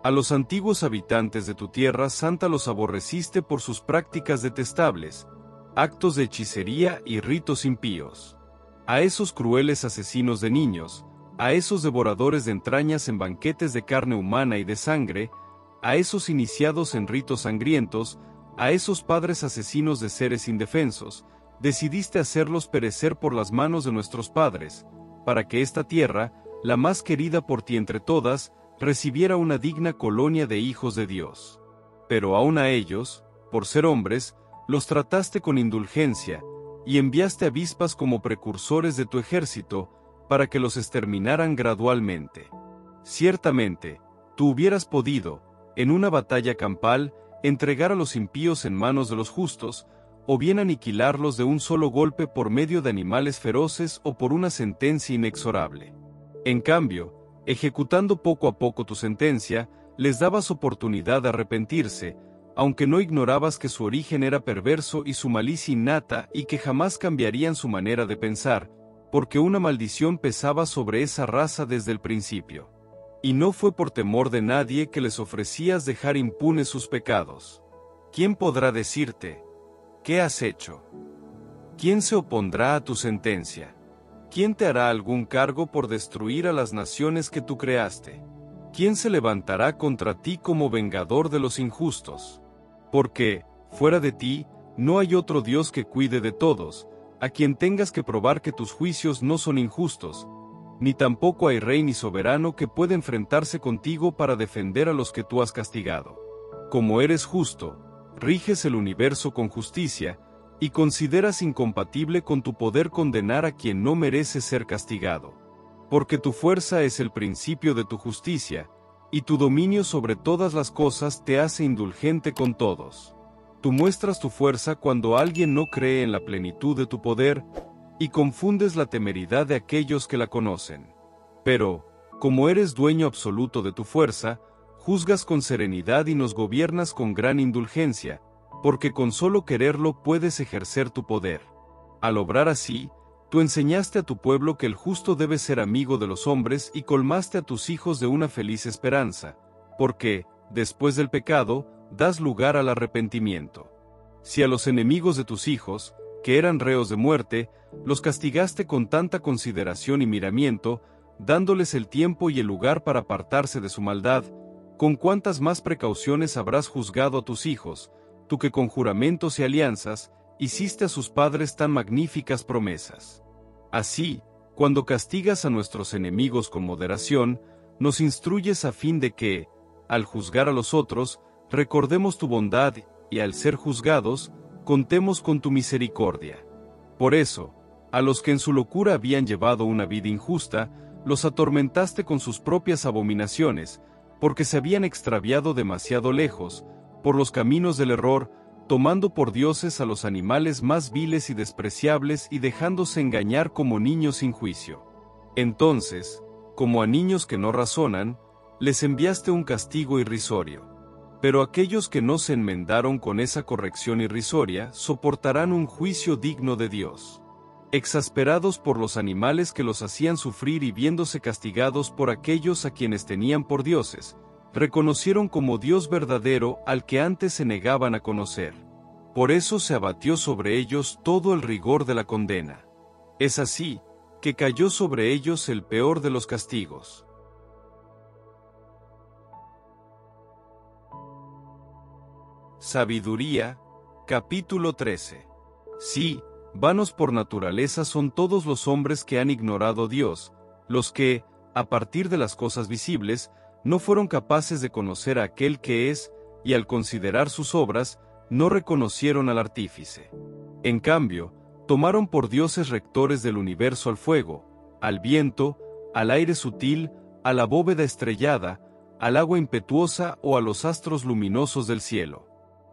A los antiguos habitantes de tu tierra santa los aborreciste por sus prácticas detestables, actos de hechicería y ritos impíos. A esos crueles asesinos de niños, a esos devoradores de entrañas en banquetes de carne humana y de sangre, a esos iniciados en ritos sangrientos, a esos padres asesinos de seres indefensos, decidiste hacerlos perecer por las manos de nuestros padres, para que esta tierra, la más querida por ti entre todas, recibiera una digna colonia de hijos de Dios. Pero aun a ellos, por ser hombres, los trataste con indulgencia, y enviaste avispas como precursores de tu ejército, para que los exterminaran gradualmente. Ciertamente, tú hubieras podido, en una batalla campal, entregar a los impíos en manos de los justos, o bien aniquilarlos de un solo golpe por medio de animales feroces o por una sentencia inexorable. En cambio, ejecutando poco a poco tu sentencia, les dabas oportunidad de arrepentirse, aunque no ignorabas que su origen era perverso y su malicia innata y que jamás cambiarían su manera de pensar, porque una maldición pesaba sobre esa raza desde el principio. Y no fue por temor de nadie que les ofrecías dejar impunes sus pecados. ¿Quién podrá decirte, ¿qué has hecho? ¿Quién se opondrá a tu sentencia? ¿Quién te hará algún cargo por destruir a las naciones que tú creaste? ¿Quién se levantará contra ti como vengador de los injustos? Porque, fuera de ti, no hay otro Dios que cuide de todos, a quien tengas que probar que tus juicios no son injustos, ni tampoco hay rey ni soberano que pueda enfrentarse contigo para defender a los que tú has castigado. Como eres justo, riges el universo con justicia, y consideras incompatible con tu poder condenar a quien no merece ser castigado. Porque tu fuerza es el principio de tu justicia, y tu dominio sobre todas las cosas te hace indulgente con todos. Tú muestras tu fuerza cuando alguien no cree en la plenitud de tu poder, y confundes la temeridad de aquellos que la conocen. Pero, como eres dueño absoluto de tu fuerza, juzgas con serenidad y nos gobiernas con gran indulgencia, porque con solo quererlo puedes ejercer tu poder. Al obrar así, tú enseñaste a tu pueblo que el justo debe ser amigo de los hombres y colmaste a tus hijos de una feliz esperanza, porque, después del pecado, das lugar al arrepentimiento. Si a los enemigos de tus hijos, que eran reos de muerte, los castigaste con tanta consideración y miramiento, dándoles el tiempo y el lugar para apartarse de su maldad, ¿con cuántas más precauciones habrás juzgado a tus hijos, tú que con juramentos y alianzas, hiciste a sus padres tan magníficas promesas? Así, cuando castigas a nuestros enemigos con moderación, nos instruyes a fin de que, al juzgar a los otros, recordemos tu bondad, y al ser juzgados, contemos con tu misericordia. Por eso, a los que en su locura habían llevado una vida injusta, los atormentaste con sus propias abominaciones, porque se habían extraviado demasiado lejos, por los caminos del error, tomando por dioses a los animales más viles y despreciables y dejándose engañar como niños sin juicio. Entonces, como a niños que no razonan, les enviaste un castigo irrisorio. Pero aquellos que no se enmendaron con esa corrección irrisoria soportarán un juicio digno de Dios. Exasperados por los animales que los hacían sufrir y viéndose castigados por aquellos a quienes tenían por dioses, reconocieron como Dios verdadero al que antes se negaban a conocer. Por eso se abatió sobre ellos todo el rigor de la condena. Es así, que cayó sobre ellos el peor de los castigos. Sabiduría, capítulo 13. Sí, vanos por naturaleza son todos los hombres que han ignorado a Dios, los que, a partir de las cosas visibles, no fueron capaces de conocer a aquel que es, y al considerar sus obras, no reconocieron al artífice. En cambio, tomaron por dioses rectores del universo al fuego, al viento, al aire sutil, a la bóveda estrellada, al agua impetuosa o a los astros luminosos del cielo.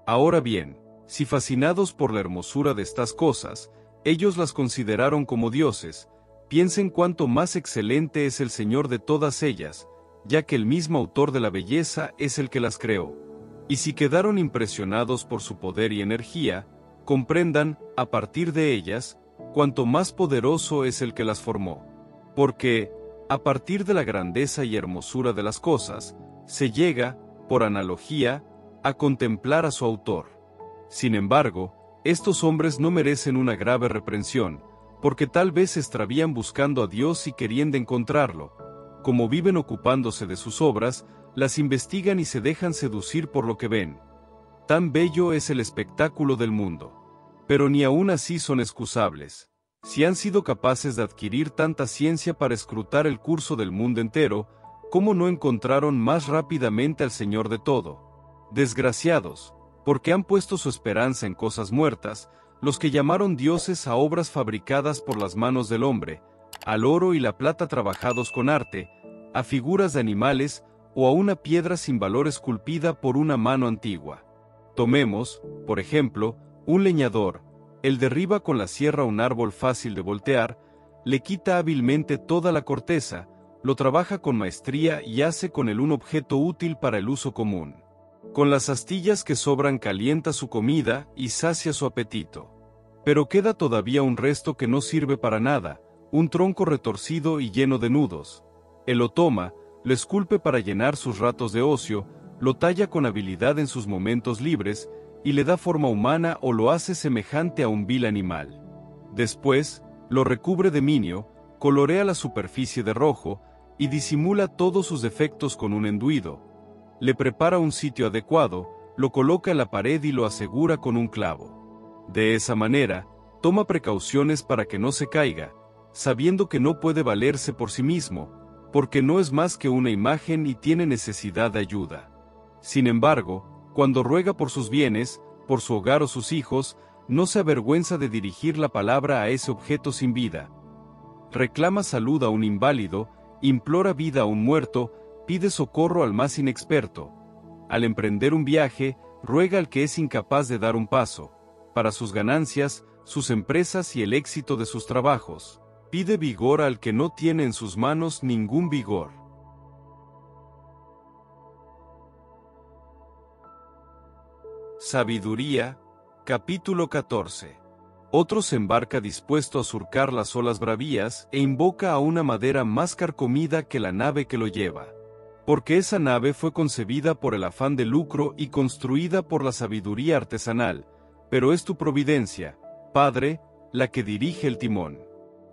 Ahora bien, si fascinados por la hermosura de estas cosas, ellos las consideraron como dioses, piensen cuánto más excelente es el Señor de todas ellas, ya que el mismo autor de la belleza es el que las creó. Y si quedaron impresionados por su poder y energía, comprendan, a partir de ellas, cuánto más poderoso es el que las formó. Porque, a partir de la grandeza y hermosura de las cosas, se llega, por analogía, a contemplar a su autor. Sin embargo, estos hombres no merecen una grave reprensión, porque tal vez se extravían buscando a Dios y queriendo encontrarlo. Como viven ocupándose de sus obras, las investigan y se dejan seducir por lo que ven. Tan bello es el espectáculo del mundo. Pero ni aún así son excusables. Si han sido capaces de adquirir tanta ciencia para escrutar el curso del mundo entero, ¿cómo no encontraron más rápidamente al Señor de todo? Desgraciados, porque han puesto su esperanza en cosas muertas, los que llamaron dioses a obras fabricadas por las manos del hombre, al oro y la plata trabajados con arte, a figuras de animales o a una piedra sin valor esculpida por una mano antigua. Tomemos, por ejemplo, un leñador. Él derriba con la sierra un árbol fácil de voltear, le quita hábilmente toda la corteza, lo trabaja con maestría y hace con él un objeto útil para el uso común. Con las astillas que sobran calienta su comida y sacia su apetito. Pero queda todavía un resto que no sirve para nada, un tronco retorcido y lleno de nudos. Él lo toma, lo esculpe para llenar sus ratos de ocio, lo talla con habilidad en sus momentos libres, y le da forma humana o lo hace semejante a un vil animal. Después, lo recubre de minio, colorea la superficie de rojo, y disimula todos sus defectos con un enduido. Le prepara un sitio adecuado, lo coloca en la pared y lo asegura con un clavo. De esa manera, toma precauciones para que no se caiga, sabiendo que no puede valerse por sí mismo, porque no es más que una imagen y tiene necesidad de ayuda. Sin embargo, cuando ruega por sus bienes, por su hogar o sus hijos, no se avergüenza de dirigir la palabra a ese objeto sin vida. Reclama salud a un inválido, implora vida a un muerto, pide socorro al más inexperto. Al emprender un viaje, ruega al que es incapaz de dar un paso, para sus ganancias, sus empresas y el éxito de sus trabajos. Pide vigor al que no tiene en sus manos ningún vigor. Sabiduría, capítulo 14. Otro se embarca dispuesto a surcar las olas bravías e invoca a una madera más carcomida que la nave que lo lleva. Porque esa nave fue concebida por el afán de lucro y construida por la sabiduría artesanal, pero es tu providencia, Padre, la que dirige el timón.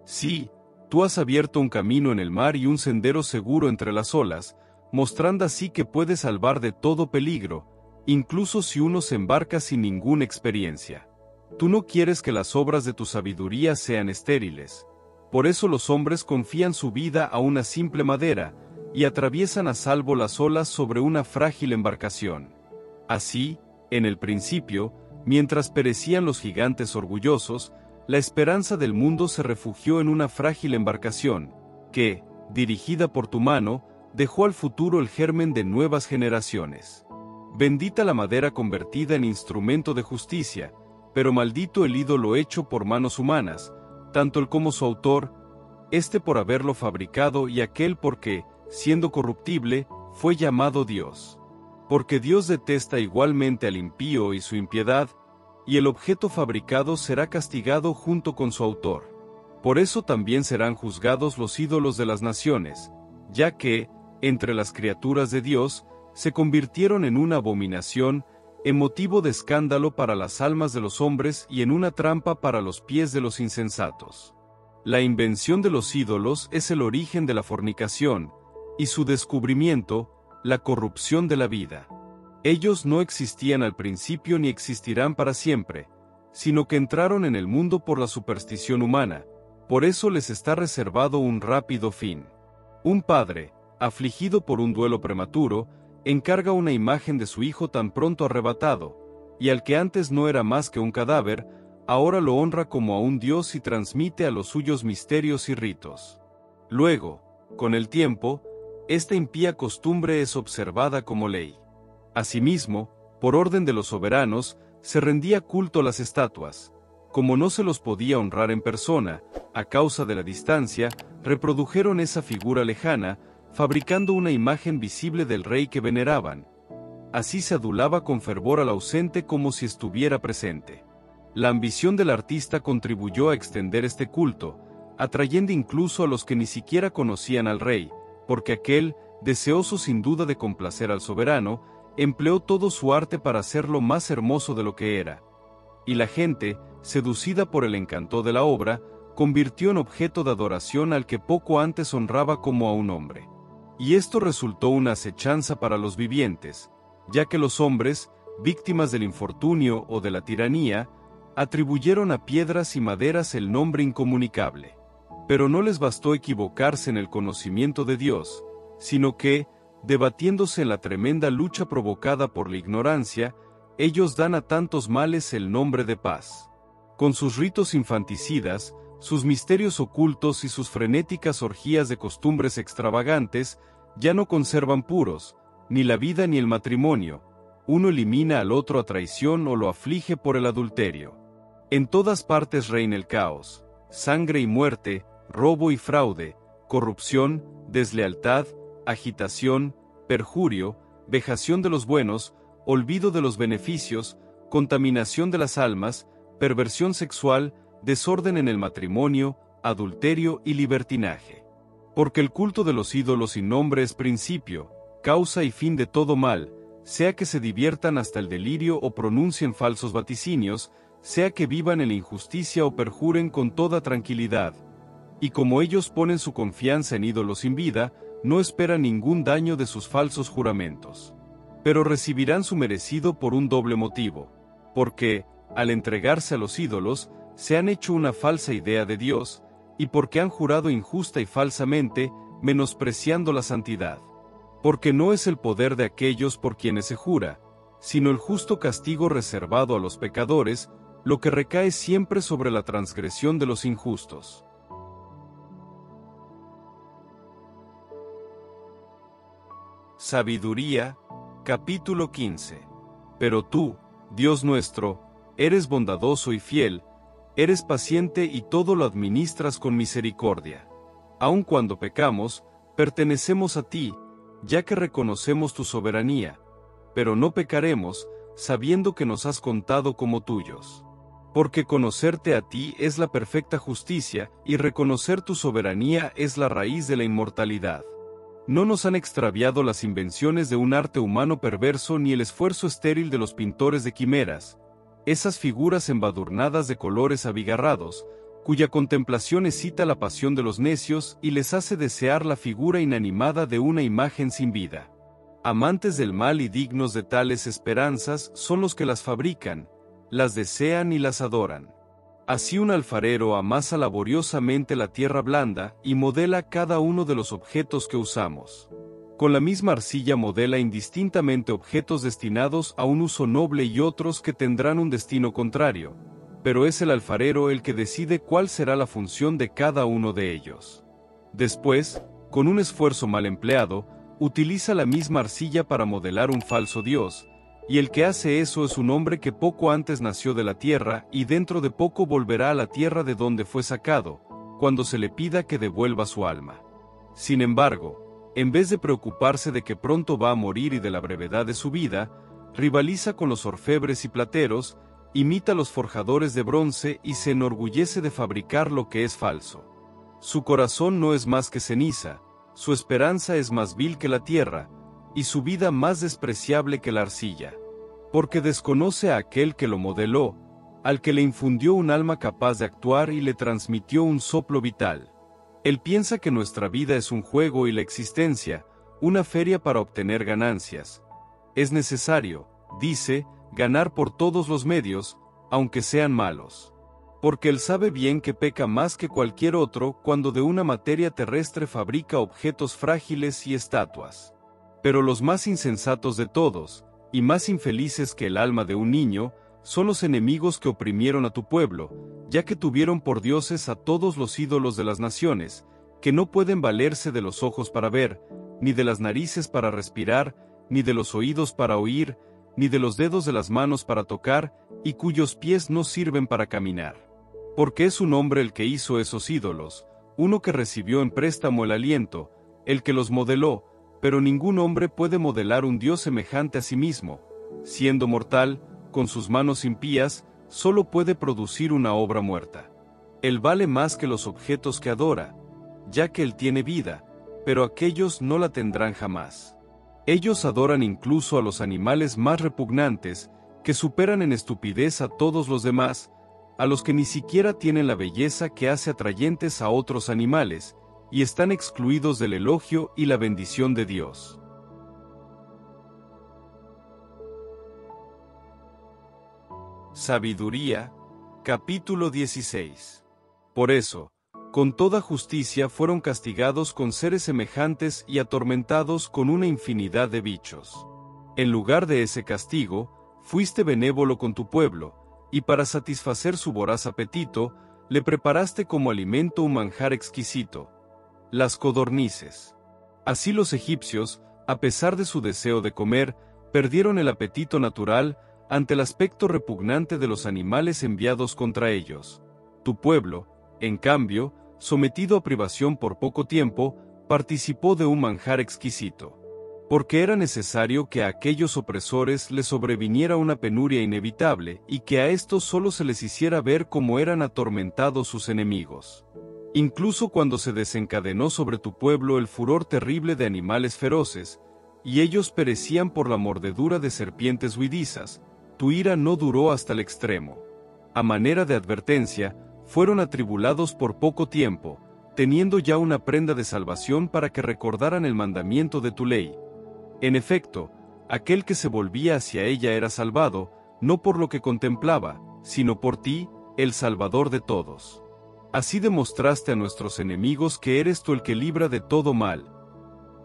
Sí, tú has abierto un camino en el mar y un sendero seguro entre las olas, mostrando así que puedes salvar de todo peligro, incluso si uno se embarca sin ninguna experiencia. Tú no quieres que las obras de tu sabiduría sean estériles. Por eso los hombres confían su vida a una simple madera, y atraviesan a salvo las olas sobre una frágil embarcación. Así, en el principio, mientras perecían los gigantes orgullosos, la esperanza del mundo se refugió en una frágil embarcación, que, dirigida por tu mano, dejó al futuro el germen de nuevas generaciones. Bendita la madera convertida en instrumento de justicia, pero maldito el ídolo hecho por manos humanas, tanto él como su autor, este por haberlo fabricado y aquel porque, siendo corruptible, fue llamado Dios. Porque Dios detesta igualmente al impío y su impiedad, y el objeto fabricado será castigado junto con su autor. Por eso también serán juzgados los ídolos de las naciones, ya que, entre las criaturas de Dios, se convirtieron en una abominación, en motivo de escándalo para las almas de los hombres y en una trampa para los pies de los insensatos. La invención de los ídolos es el origen de la fornicación, y su descubrimiento, la corrupción de la vida. Ellos no existían al principio ni existirán para siempre, sino que entraron en el mundo por la superstición humana, por eso les está reservado un rápido fin. Un padre, afligido por un duelo prematuro, encarga una imagen de su hijo tan pronto arrebatado, y al que antes no era más que un cadáver, ahora lo honra como a un dios y transmite a los suyos misterios y ritos. Luego, con el tiempo, esta impía costumbre es observada como ley. Asimismo, por orden de los soberanos, se rendía culto a las estatuas. Como no se los podía honrar en persona, a causa de la distancia, reprodujeron esa figura lejana, fabricando una imagen visible del rey que veneraban. Así se adulaba con fervor al ausente como si estuviera presente. La ambición del artista contribuyó a extender este culto, atrayendo incluso a los que ni siquiera conocían al rey, porque aquel, deseoso sin duda de complacer al soberano, empleó todo su arte para hacerlo más hermoso de lo que era. Y la gente, seducida por el encanto de la obra, convirtió en objeto de adoración al que poco antes honraba como a un hombre. Y esto resultó una acechanza para los vivientes, ya que los hombres, víctimas del infortunio o de la tiranía, Atribuyeron a piedras y maderas el nombre incomunicable. Pero no les bastó equivocarse en el conocimiento de Dios, sino que, debatiéndose en la tremenda lucha provocada por la ignorancia, ellos dan a tantos males el nombre de paz. Con sus ritos infanticidas, sus misterios ocultos y sus frenéticas orgías de costumbres extravagantes, ya no conservan puros, ni la vida ni el matrimonio. Uno elimina al otro a traición o lo aflige por el adulterio. En todas partes reina el caos, sangre y muerte, robo y fraude, corrupción, deslealtad, agitación, perjurio, vejación de los buenos, olvido de los beneficios, contaminación de las almas, perversión sexual, desorden en el matrimonio, adulterio y libertinaje. Porque el culto de los ídolos sin nombre es principio, causa y fin de todo mal, sea que se diviertan hasta el delirio o pronuncien falsos vaticinios, sea que vivan en la injusticia o perjuren con toda tranquilidad. Y como ellos ponen su confianza en ídolos sin vida, no esperan ningún daño de sus falsos juramentos. Pero recibirán su merecido por un doble motivo, porque, al entregarse a los ídolos, se han hecho una falsa idea de Dios, y porque han jurado injusta y falsamente, menospreciando la santidad. Porque no es el poder de aquellos por quienes se jura, sino el justo castigo reservado a los pecadores, lo que recae siempre sobre la transgresión de los injustos. Sabiduría, capítulo 15. Pero tú, Dios nuestro, eres bondadoso y fiel, eres paciente y todo lo administras con misericordia. Aun cuando pecamos, pertenecemos a ti, ya que reconocemos tu soberanía, pero no pecaremos, sabiendo que nos has contado como tuyos. Porque conocerte a ti es la perfecta justicia, y reconocer tu soberanía es la raíz de la inmortalidad. No nos han extraviado las invenciones de un arte humano perverso ni el esfuerzo estéril de los pintores de quimeras, esas figuras embadurnadas de colores abigarrados, cuya contemplación excita la pasión de los necios y les hace desear la figura inanimada de una imagen sin vida. Amantes del mal y dignos de tales esperanzas son los que las fabrican, las desean y las adoran. Así un alfarero amasa laboriosamente la tierra blanda y modela cada uno de los objetos que usamos. Con la misma arcilla modela indistintamente objetos destinados a un uso noble y otros que tendrán un destino contrario, pero es el alfarero el que decide cuál será la función de cada uno de ellos. Después, con un esfuerzo mal empleado, utiliza la misma arcilla para modelar un falso dios, y el que hace eso es un hombre que poco antes nació de la tierra y dentro de poco volverá a la tierra de donde fue sacado, cuando se le pida que devuelva su alma. Sin embargo, en vez de preocuparse de que pronto va a morir y de la brevedad de su vida, rivaliza con los orfebres y plateros, imita a los forjadores de bronce y se enorgullece de fabricar lo que es falso. Su corazón no es más que ceniza, su esperanza es más vil que la tierra, y su vida más despreciable que la arcilla. Porque desconoce a aquel que lo modeló, al que le infundió un alma capaz de actuar y le transmitió un soplo vital. Él piensa que nuestra vida es un juego y la existencia, una feria para obtener ganancias. Es necesario, dice, ganar por todos los medios, aunque sean malos. Porque él sabe bien que peca más que cualquier otro cuando de una materia terrestre fabrica objetos frágiles y estatuas. Pero los más insensatos de todos, y más infelices que el alma de un niño, son los enemigos que oprimieron a tu pueblo, ya que tuvieron por dioses a todos los ídolos de las naciones, que no pueden valerse de los ojos para ver, ni de las narices para respirar, ni de los oídos para oír, ni de los dedos de las manos para tocar, y cuyos pies no sirven para caminar. Porque es un hombre el que hizo esos ídolos, uno que recibió en préstamo el aliento, el que los modeló, pero ningún hombre puede modelar un Dios semejante a sí mismo. Siendo mortal, con sus manos impías, solo puede producir una obra muerta. Él vale más que los objetos que adora, ya que él tiene vida, pero aquellos no la tendrán jamás. Ellos adoran incluso a los animales más repugnantes, que superan en estupidez a todos los demás, a los que ni siquiera tienen la belleza que hace atrayentes a otros animales, y están excluidos del elogio y la bendición de Dios. Sabiduría, Capítulo 16. Por eso, con toda justicia fueron castigados con seres semejantes y atormentados con una infinidad de bichos. En lugar de ese castigo, fuiste benévolo con tu pueblo, y para satisfacer su voraz apetito, le preparaste como alimento un manjar exquisito: las codornices. Así los egipcios, a pesar de su deseo de comer, perdieron el apetito natural ante el aspecto repugnante de los animales enviados contra ellos. Tu pueblo, en cambio, sometido a privación por poco tiempo, participó de un manjar exquisito. Porque era necesario que a aquellos opresores les sobreviniera una penuria inevitable y que a estos solo se les hiciera ver cómo eran atormentados sus enemigos. Incluso cuando se desencadenó sobre tu pueblo el furor terrible de animales feroces, y ellos perecían por la mordedura de serpientes huidizas, tu ira no duró hasta el extremo. A manera de advertencia, fueron atribulados por poco tiempo, teniendo ya una prenda de salvación para que recordaran el mandamiento de tu ley. En efecto, aquel que se volvía hacia ella era salvado, no por lo que contemplaba, sino por ti, el Salvador de todos. Así demostraste a nuestros enemigos que eres tú el que libra de todo mal.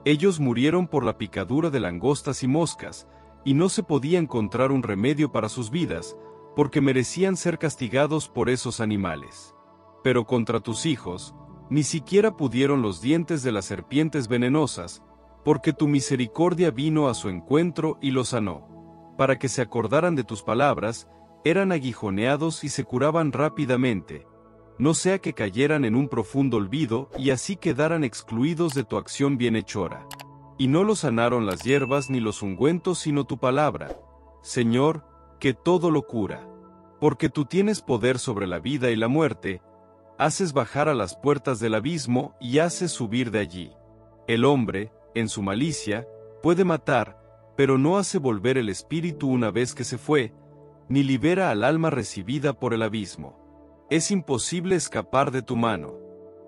Ellos murieron por la picadura de langostas y moscas, y no se podía encontrar un remedio para sus vidas, porque merecían ser castigados por esos animales. Pero contra tus hijos, ni siquiera pudieron los dientes de las serpientes venenosas, porque tu misericordia vino a su encuentro y los sanó. Para que se acordaran de tus palabras, eran aguijoneados y se curaban rápidamente, no sea que cayeran en un profundo olvido y así quedaran excluidos de tu acción bienhechora. Y no los sanaron las hierbas ni los ungüentos sino tu palabra, Señor, que todo lo cura. Porque tú tienes poder sobre la vida y la muerte, haces bajar a las puertas del abismo y haces subir de allí. El hombre, en su malicia, puede matar, pero no hace volver el espíritu una vez que se fue, ni libera al alma recibida por el abismo. Es imposible escapar de tu mano.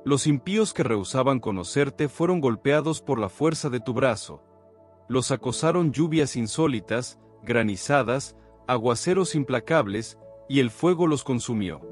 Los impíos que rehusaban conocerte fueron golpeados por la fuerza de tu brazo. Los acosaron lluvias insólitas, granizadas, aguaceros implacables, y el fuego los consumió.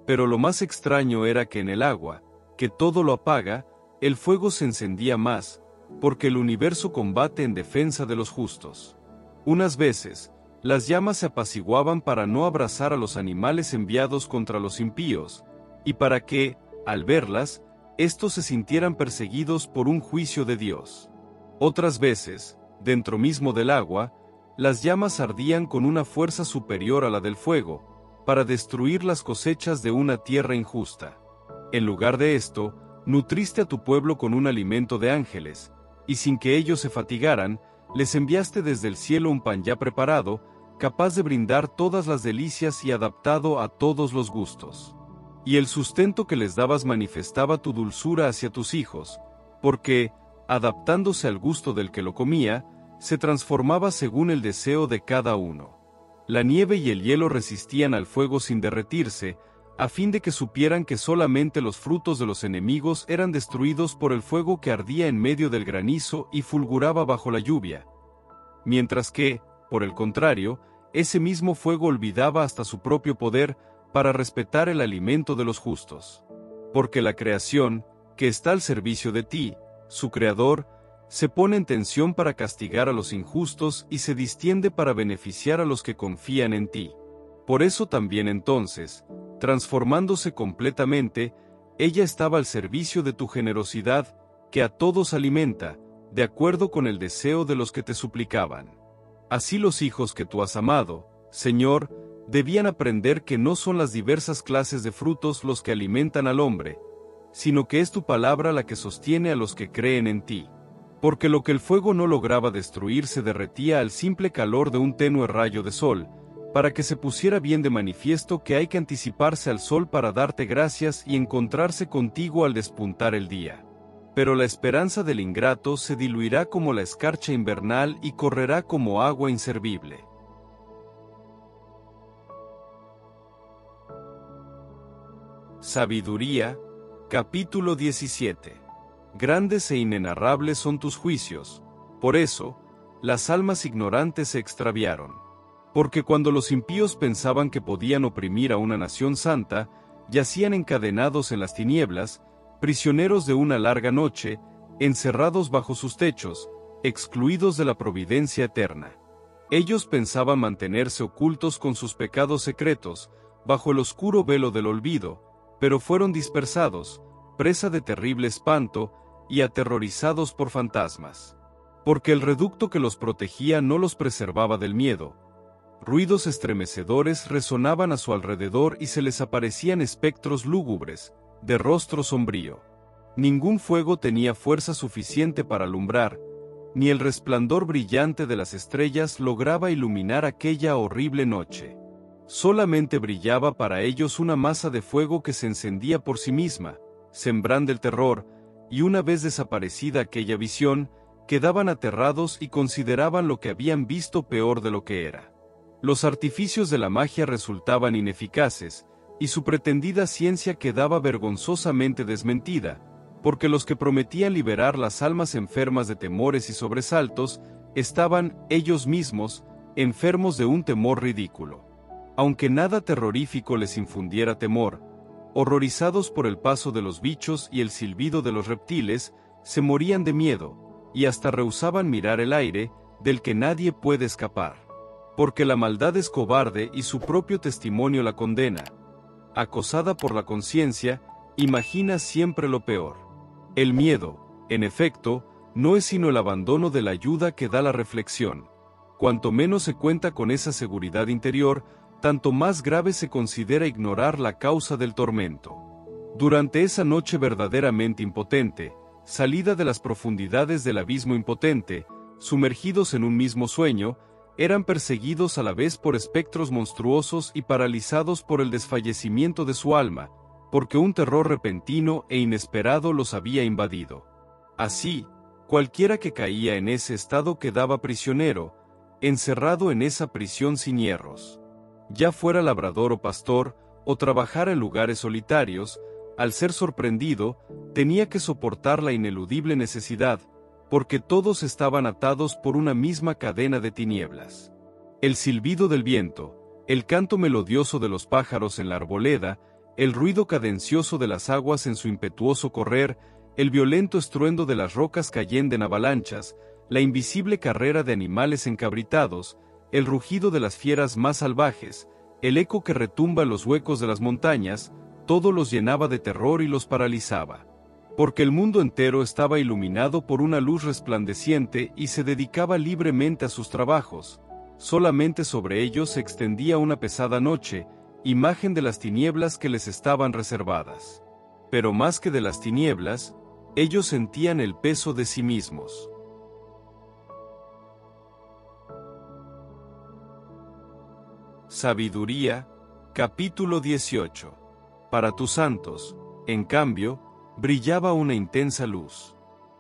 Pero lo más extraño era que en el agua, que todo lo apaga, el fuego se encendía más, porque el universo combate en defensa de los justos. Unas veces, las llamas se apaciguaban para no abrazar a los animales enviados contra los impíos, y para que, al verlas, estos se sintieran perseguidos por un juicio de Dios. Otras veces, dentro mismo del agua, las llamas ardían con una fuerza superior a la del fuego, para destruir las cosechas de una tierra injusta. En lugar de esto, nutriste a tu pueblo con un alimento de ángeles, y sin que ellos se fatigaran, les enviaste desde el cielo un pan ya preparado, capaz de brindar todas las delicias y adaptado a todos los gustos. Y el sustento que les dabas manifestaba tu dulzura hacia tus hijos, porque, adaptándose al gusto del que lo comía, se transformaba según el deseo de cada uno. La nieve y el hielo resistían al fuego sin derretirse, a fin de que supieran que solamente los frutos de los enemigos eran destruidos por el fuego que ardía en medio del granizo y fulguraba bajo la lluvia. Mientras que, por el contrario, ese mismo fuego olvidaba hasta su propio poder para respetar el alimento de los justos. Porque la creación, que está al servicio de ti, su creador, se pone en tensión para castigar a los injustos y se distiende para beneficiar a los que confían en ti. Por eso también entonces, transformándose completamente, ella estaba al servicio de tu generosidad, que a todos alimenta, de acuerdo con el deseo de los que te suplicaban. Así los hijos que tú has amado, Señor, debían aprender que no son las diversas clases de frutos los que alimentan al hombre, sino que es tu palabra la que sostiene a los que creen en ti. Porque lo que el fuego no lograba destruir se derretía al simple calor de un tenue rayo de sol, para que se pusiera bien de manifiesto que hay que anticiparse al sol para darte gracias y encontrarse contigo al despuntar el día. Pero la esperanza del ingrato se diluirá como la escarcha invernal y correrá como agua inservible. Sabiduría, capítulo 17. Grandes e inenarrables son tus juicios, por eso, las almas ignorantes se extraviaron. Porque cuando los impíos pensaban que podían oprimir a una nación santa, yacían encadenados en las tinieblas, prisioneros de una larga noche, encerrados bajo sus techos, excluidos de la providencia eterna. Ellos pensaban mantenerse ocultos con sus pecados secretos, bajo el oscuro velo del olvido, pero fueron dispersados, presa de terrible espanto, y aterrorizados por fantasmas. Porque el reducto que los protegía no los preservaba del miedo. Ruidos estremecedores resonaban a su alrededor y se les aparecían espectros lúgubres, de rostro sombrío. Ningún fuego tenía fuerza suficiente para alumbrar, ni el resplandor brillante de las estrellas lograba iluminar aquella horrible noche. Solamente brillaba para ellos una masa de fuego que se encendía por sí misma, sembrando el terror, y una vez desaparecida aquella visión, quedaban aterrados y consideraban lo que habían visto peor de lo que era. Los artificios de la magia resultaban ineficaces, y su pretendida ciencia quedaba vergonzosamente desmentida, porque los que prometían liberar las almas enfermas de temores y sobresaltos, estaban, ellos mismos, enfermos de un temor ridículo. Aunque nada terrorífico les infundiera temor, horrorizados por el paso de los bichos y el silbido de los reptiles, se morían de miedo, y hasta rehusaban mirar el aire, del que nadie puede escapar. Porque la maldad es cobarde y su propio testimonio la condena. Acosada por la conciencia, imagina siempre lo peor. El miedo, en efecto, no es sino el abandono de la ayuda que da la reflexión. Cuanto menos se cuenta con esa seguridad interior, tanto más grave se considera ignorar la causa del tormento. Durante esa noche verdaderamente impotente, salida de las profundidades del abismo impotente, sumergidos en un mismo sueño, eran perseguidos a la vez por espectros monstruosos y paralizados por el desfallecimiento de su alma, porque un terror repentino e inesperado los había invadido. Así, cualquiera que caía en ese estado quedaba prisionero, encerrado en esa prisión sin hierros. Ya fuera labrador o pastor, o trabajara en lugares solitarios, al ser sorprendido, tenía que soportar la ineludible necesidad, porque todos estaban atados por una misma cadena de tinieblas. El silbido del viento, el canto melodioso de los pájaros en la arboleda, el ruido cadencioso de las aguas en su impetuoso correr, el violento estruendo de las rocas cayendo en avalanchas, la invisible carrera de animales encabritados, el rugido de las fieras más salvajes, el eco que retumba en los huecos de las montañas, todo los llenaba de terror y los paralizaba. Porque el mundo entero estaba iluminado por una luz resplandeciente y se dedicaba libremente a sus trabajos, solamente sobre ellos se extendía una pesada noche, imagen de las tinieblas que les estaban reservadas. Pero más que de las tinieblas, ellos sentían el peso de sí mismos. Sabiduría, capítulo 18. Para tus santos, en cambio, brillaba una intensa luz.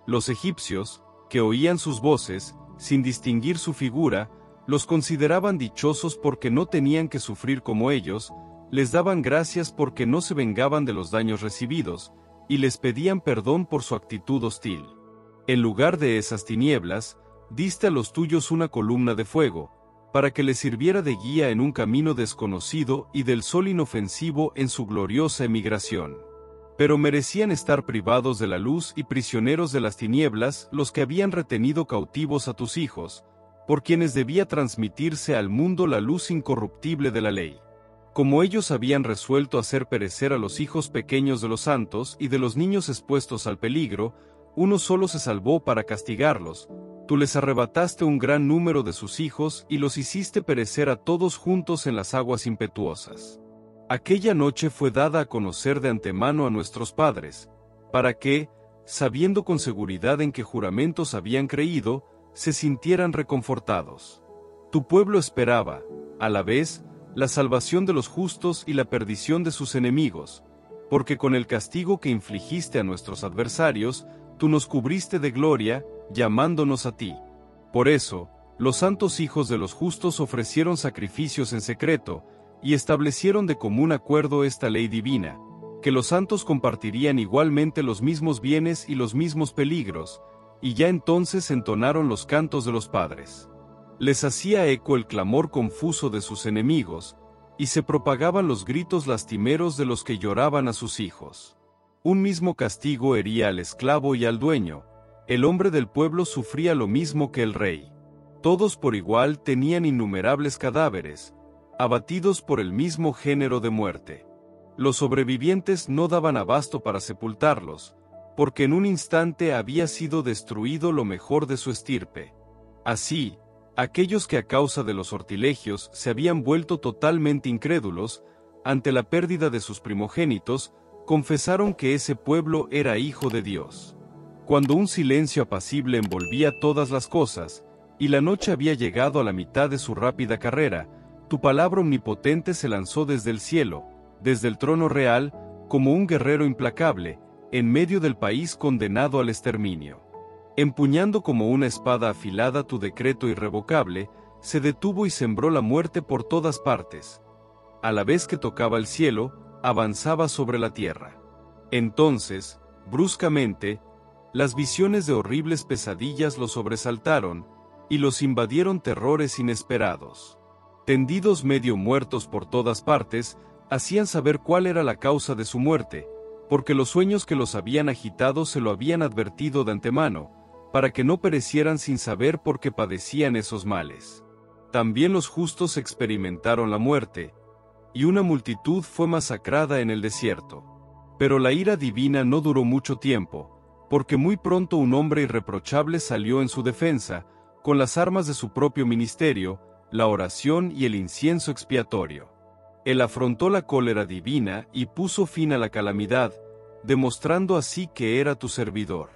Los egipcios, que oían sus voces, sin distinguir su figura, los consideraban dichosos porque no tenían que sufrir como ellos, les daban gracias porque no se vengaban de los daños recibidos, y les pedían perdón por su actitud hostil. En lugar de esas tinieblas, diste a los tuyos una columna de fuego, para que les sirviera de guía en un camino desconocido y del sol inofensivo en su gloriosa emigración. Pero merecían estar privados de la luz y prisioneros de las tinieblas los que habían retenido cautivos a tus hijos, por quienes debía transmitirse al mundo la luz incorruptible de la ley. Como ellos habían resuelto hacer perecer a los hijos pequeños de los santos y de los niños expuestos al peligro, uno solo se salvó para castigarlos. Tú les arrebataste un gran número de sus hijos y los hiciste perecer a todos juntos en las aguas impetuosas. Aquella noche fue dada a conocer de antemano a nuestros padres, para que, sabiendo con seguridad en qué juramentos habían creído, se sintieran reconfortados. Tu pueblo esperaba, a la vez, la salvación de los justos y la perdición de sus enemigos, porque con el castigo que infligiste a nuestros adversarios, tú nos cubriste de gloria, llamándonos a ti. Por eso, los santos hijos de los justos ofrecieron sacrificios en secreto, y establecieron de común acuerdo esta ley divina, que los santos compartirían igualmente los mismos bienes y los mismos peligros, y ya entonces entonaron los cantos de los padres. Les hacía eco el clamor confuso de sus enemigos, y se propagaban los gritos lastimeros de los que lloraban a sus hijos. Un mismo castigo hería al esclavo y al dueño. El hombre del pueblo sufría lo mismo que el rey. Todos por igual tenían innumerables cadáveres, abatidos por el mismo género de muerte. Los sobrevivientes no daban abasto para sepultarlos, porque en un instante había sido destruido lo mejor de su estirpe. Así, aquellos que a causa de los sortilegios se habían vuelto totalmente incrédulos, ante la pérdida de sus primogénitos, confesaron que ese pueblo era hijo de Dios. Cuando un silencio apacible envolvía todas las cosas, y la noche había llegado a la mitad de su rápida carrera, tu palabra omnipotente se lanzó desde el cielo, desde el trono real, como un guerrero implacable, en medio del país condenado al exterminio. Empuñando como una espada afilada tu decreto irrevocable, se detuvo y sembró la muerte por todas partes. A la vez que tocaba el cielo, avanzaba sobre la tierra. Entonces, bruscamente, las visiones de horribles pesadillas los sobresaltaron, y los invadieron terrores inesperados. Tendidos medio muertos por todas partes, hacían saber cuál era la causa de su muerte, porque los sueños que los habían agitado se lo habían advertido de antemano, para que no perecieran sin saber por qué padecían esos males. También los justos experimentaron la muerte, y una multitud fue masacrada en el desierto. Pero la ira divina no duró mucho tiempo, porque muy pronto un hombre irreprochable salió en su defensa, con las armas de su propio ministerio, la oración y el incienso expiatorio. Él afrontó la cólera divina y puso fin a la calamidad, demostrando así que era tu servidor.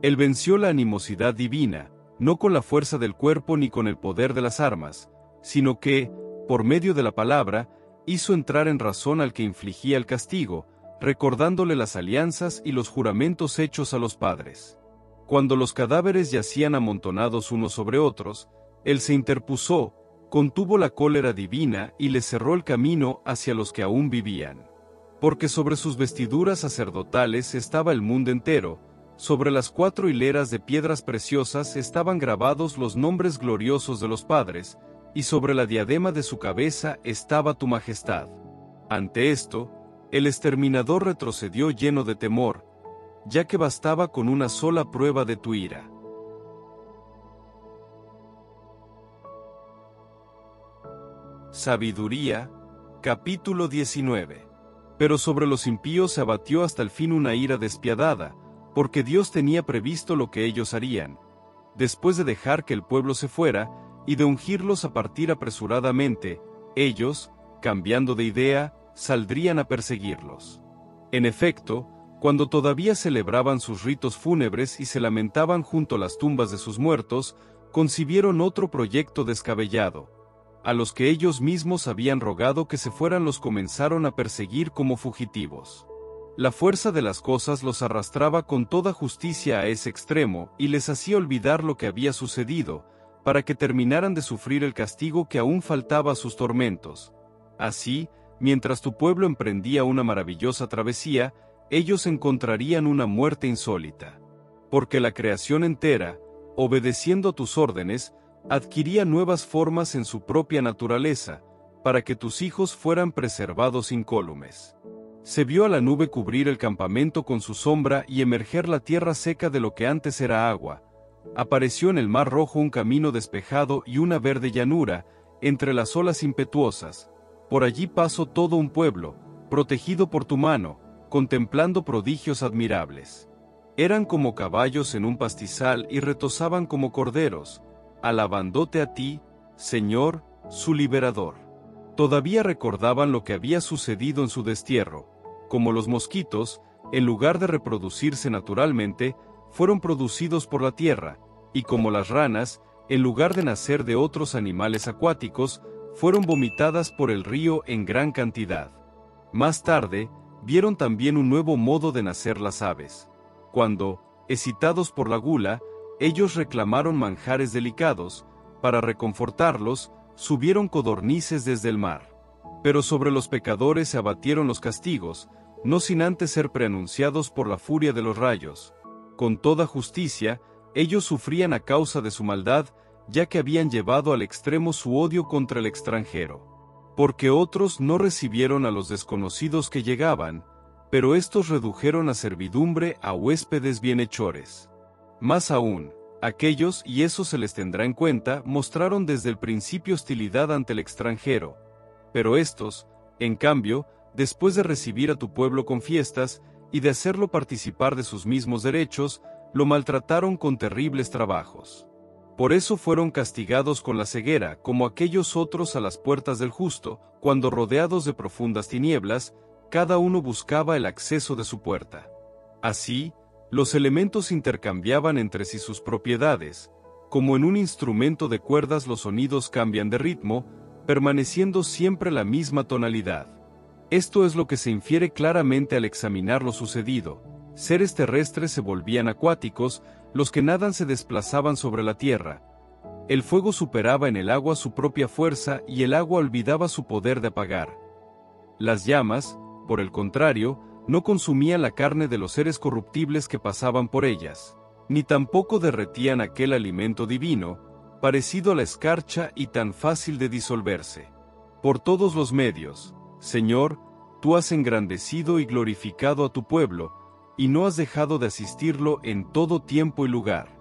Él venció la animosidad divina, no con la fuerza del cuerpo ni con el poder de las armas, sino que, por medio de la palabra, hizo entrar en razón al que infligía el castigo, recordándole las alianzas y los juramentos hechos a los padres. Cuando los cadáveres yacían amontonados unos sobre otros, él se interpuso, contuvo la cólera divina y les cerró el camino hacia los que aún vivían. Porque sobre sus vestiduras sacerdotales estaba el mundo entero, sobre las 4 hileras de piedras preciosas estaban grabados los nombres gloriosos de los padres, y sobre la diadema de su cabeza estaba tu majestad. Ante esto, el exterminador retrocedió lleno de temor, ya que bastaba con una sola prueba de tu ira. Sabiduría, capítulo 19. Pero sobre los impíos se abatió hasta el fin una ira despiadada, porque Dios tenía previsto lo que ellos harían, después de dejar que el pueblo se fuera, y de ungirlos a partir apresuradamente, ellos, cambiando de idea, saldrían a perseguirlos. En efecto, cuando todavía celebraban sus ritos fúnebres y se lamentaban junto a las tumbas de sus muertos, concibieron otro proyecto descabellado. A los que ellos mismos habían rogado que se fueran los comenzaron a perseguir como fugitivos. La fuerza de las cosas los arrastraba con toda justicia a ese extremo y les hacía olvidar lo que había sucedido, para que terminaran de sufrir el castigo que aún faltaba a sus tormentos. Así, mientras tu pueblo emprendía una maravillosa travesía, ellos encontrarían una muerte insólita. Porque la creación entera, obedeciendo a tus órdenes, adquiría nuevas formas en su propia naturaleza, para que tus hijos fueran preservados incólumes. Se vio a la nube cubrir el campamento con su sombra y emerger la tierra seca de lo que antes era agua. Apareció en el mar rojo un camino despejado y una verde llanura, entre las olas impetuosas. Por allí pasó todo un pueblo, protegido por tu mano, contemplando prodigios admirables. Eran como caballos en un pastizal y retozaban como corderos, alabándote a ti, Señor, su liberador. Todavía recordaban lo que había sucedido en su destierro. Como los mosquitos, en lugar de reproducirse naturalmente, fueron producidos por la tierra, y como las ranas, en lugar de nacer de otros animales acuáticos, fueron vomitadas por el río en gran cantidad. Más tarde, vieron también un nuevo modo de nacer las aves. Cuando, excitados por la gula, ellos reclamaron manjares delicados, para reconfortarlos, subieron codornices desde el mar. Pero sobre los pecadores se abatieron los castigos, no sin antes ser preanunciados por la furia de los rayos. Con toda justicia, ellos sufrían a causa de su maldad, ya que habían llevado al extremo su odio contra el extranjero. Porque otros no recibieron a los desconocidos que llegaban, pero estos redujeron a servidumbre a huéspedes bienhechores. Más aún, aquellos, y eso se les tendrá en cuenta, mostraron desde el principio hostilidad ante el extranjero. Pero estos, en cambio, después de recibir a tu pueblo con fiestas, y de hacerlo participar de sus mismos derechos, lo maltrataron con terribles trabajos. Por eso fueron castigados con la ceguera, como aquellos otros a las puertas del justo, cuando rodeados de profundas tinieblas, cada uno buscaba el acceso de su puerta. Así, los elementos intercambiaban entre sí sus propiedades, como en un instrumento de cuerdas los sonidos cambian de ritmo, permaneciendo siempre la misma tonalidad. Esto es lo que se infiere claramente al examinar lo sucedido. Seres terrestres se volvían acuáticos, los que nadan se desplazaban sobre la tierra. El fuego superaba en el agua su propia fuerza y el agua olvidaba su poder de apagar. Las llamas, por el contrario, no consumían la carne de los seres corruptibles que pasaban por ellas, ni tampoco derretían aquel alimento divino, parecido a la escarcha y tan fácil de disolverse. Por todos los medios, Señor, tú has engrandecido y glorificado a tu pueblo, y no has dejado de asistirlo en todo tiempo y lugar.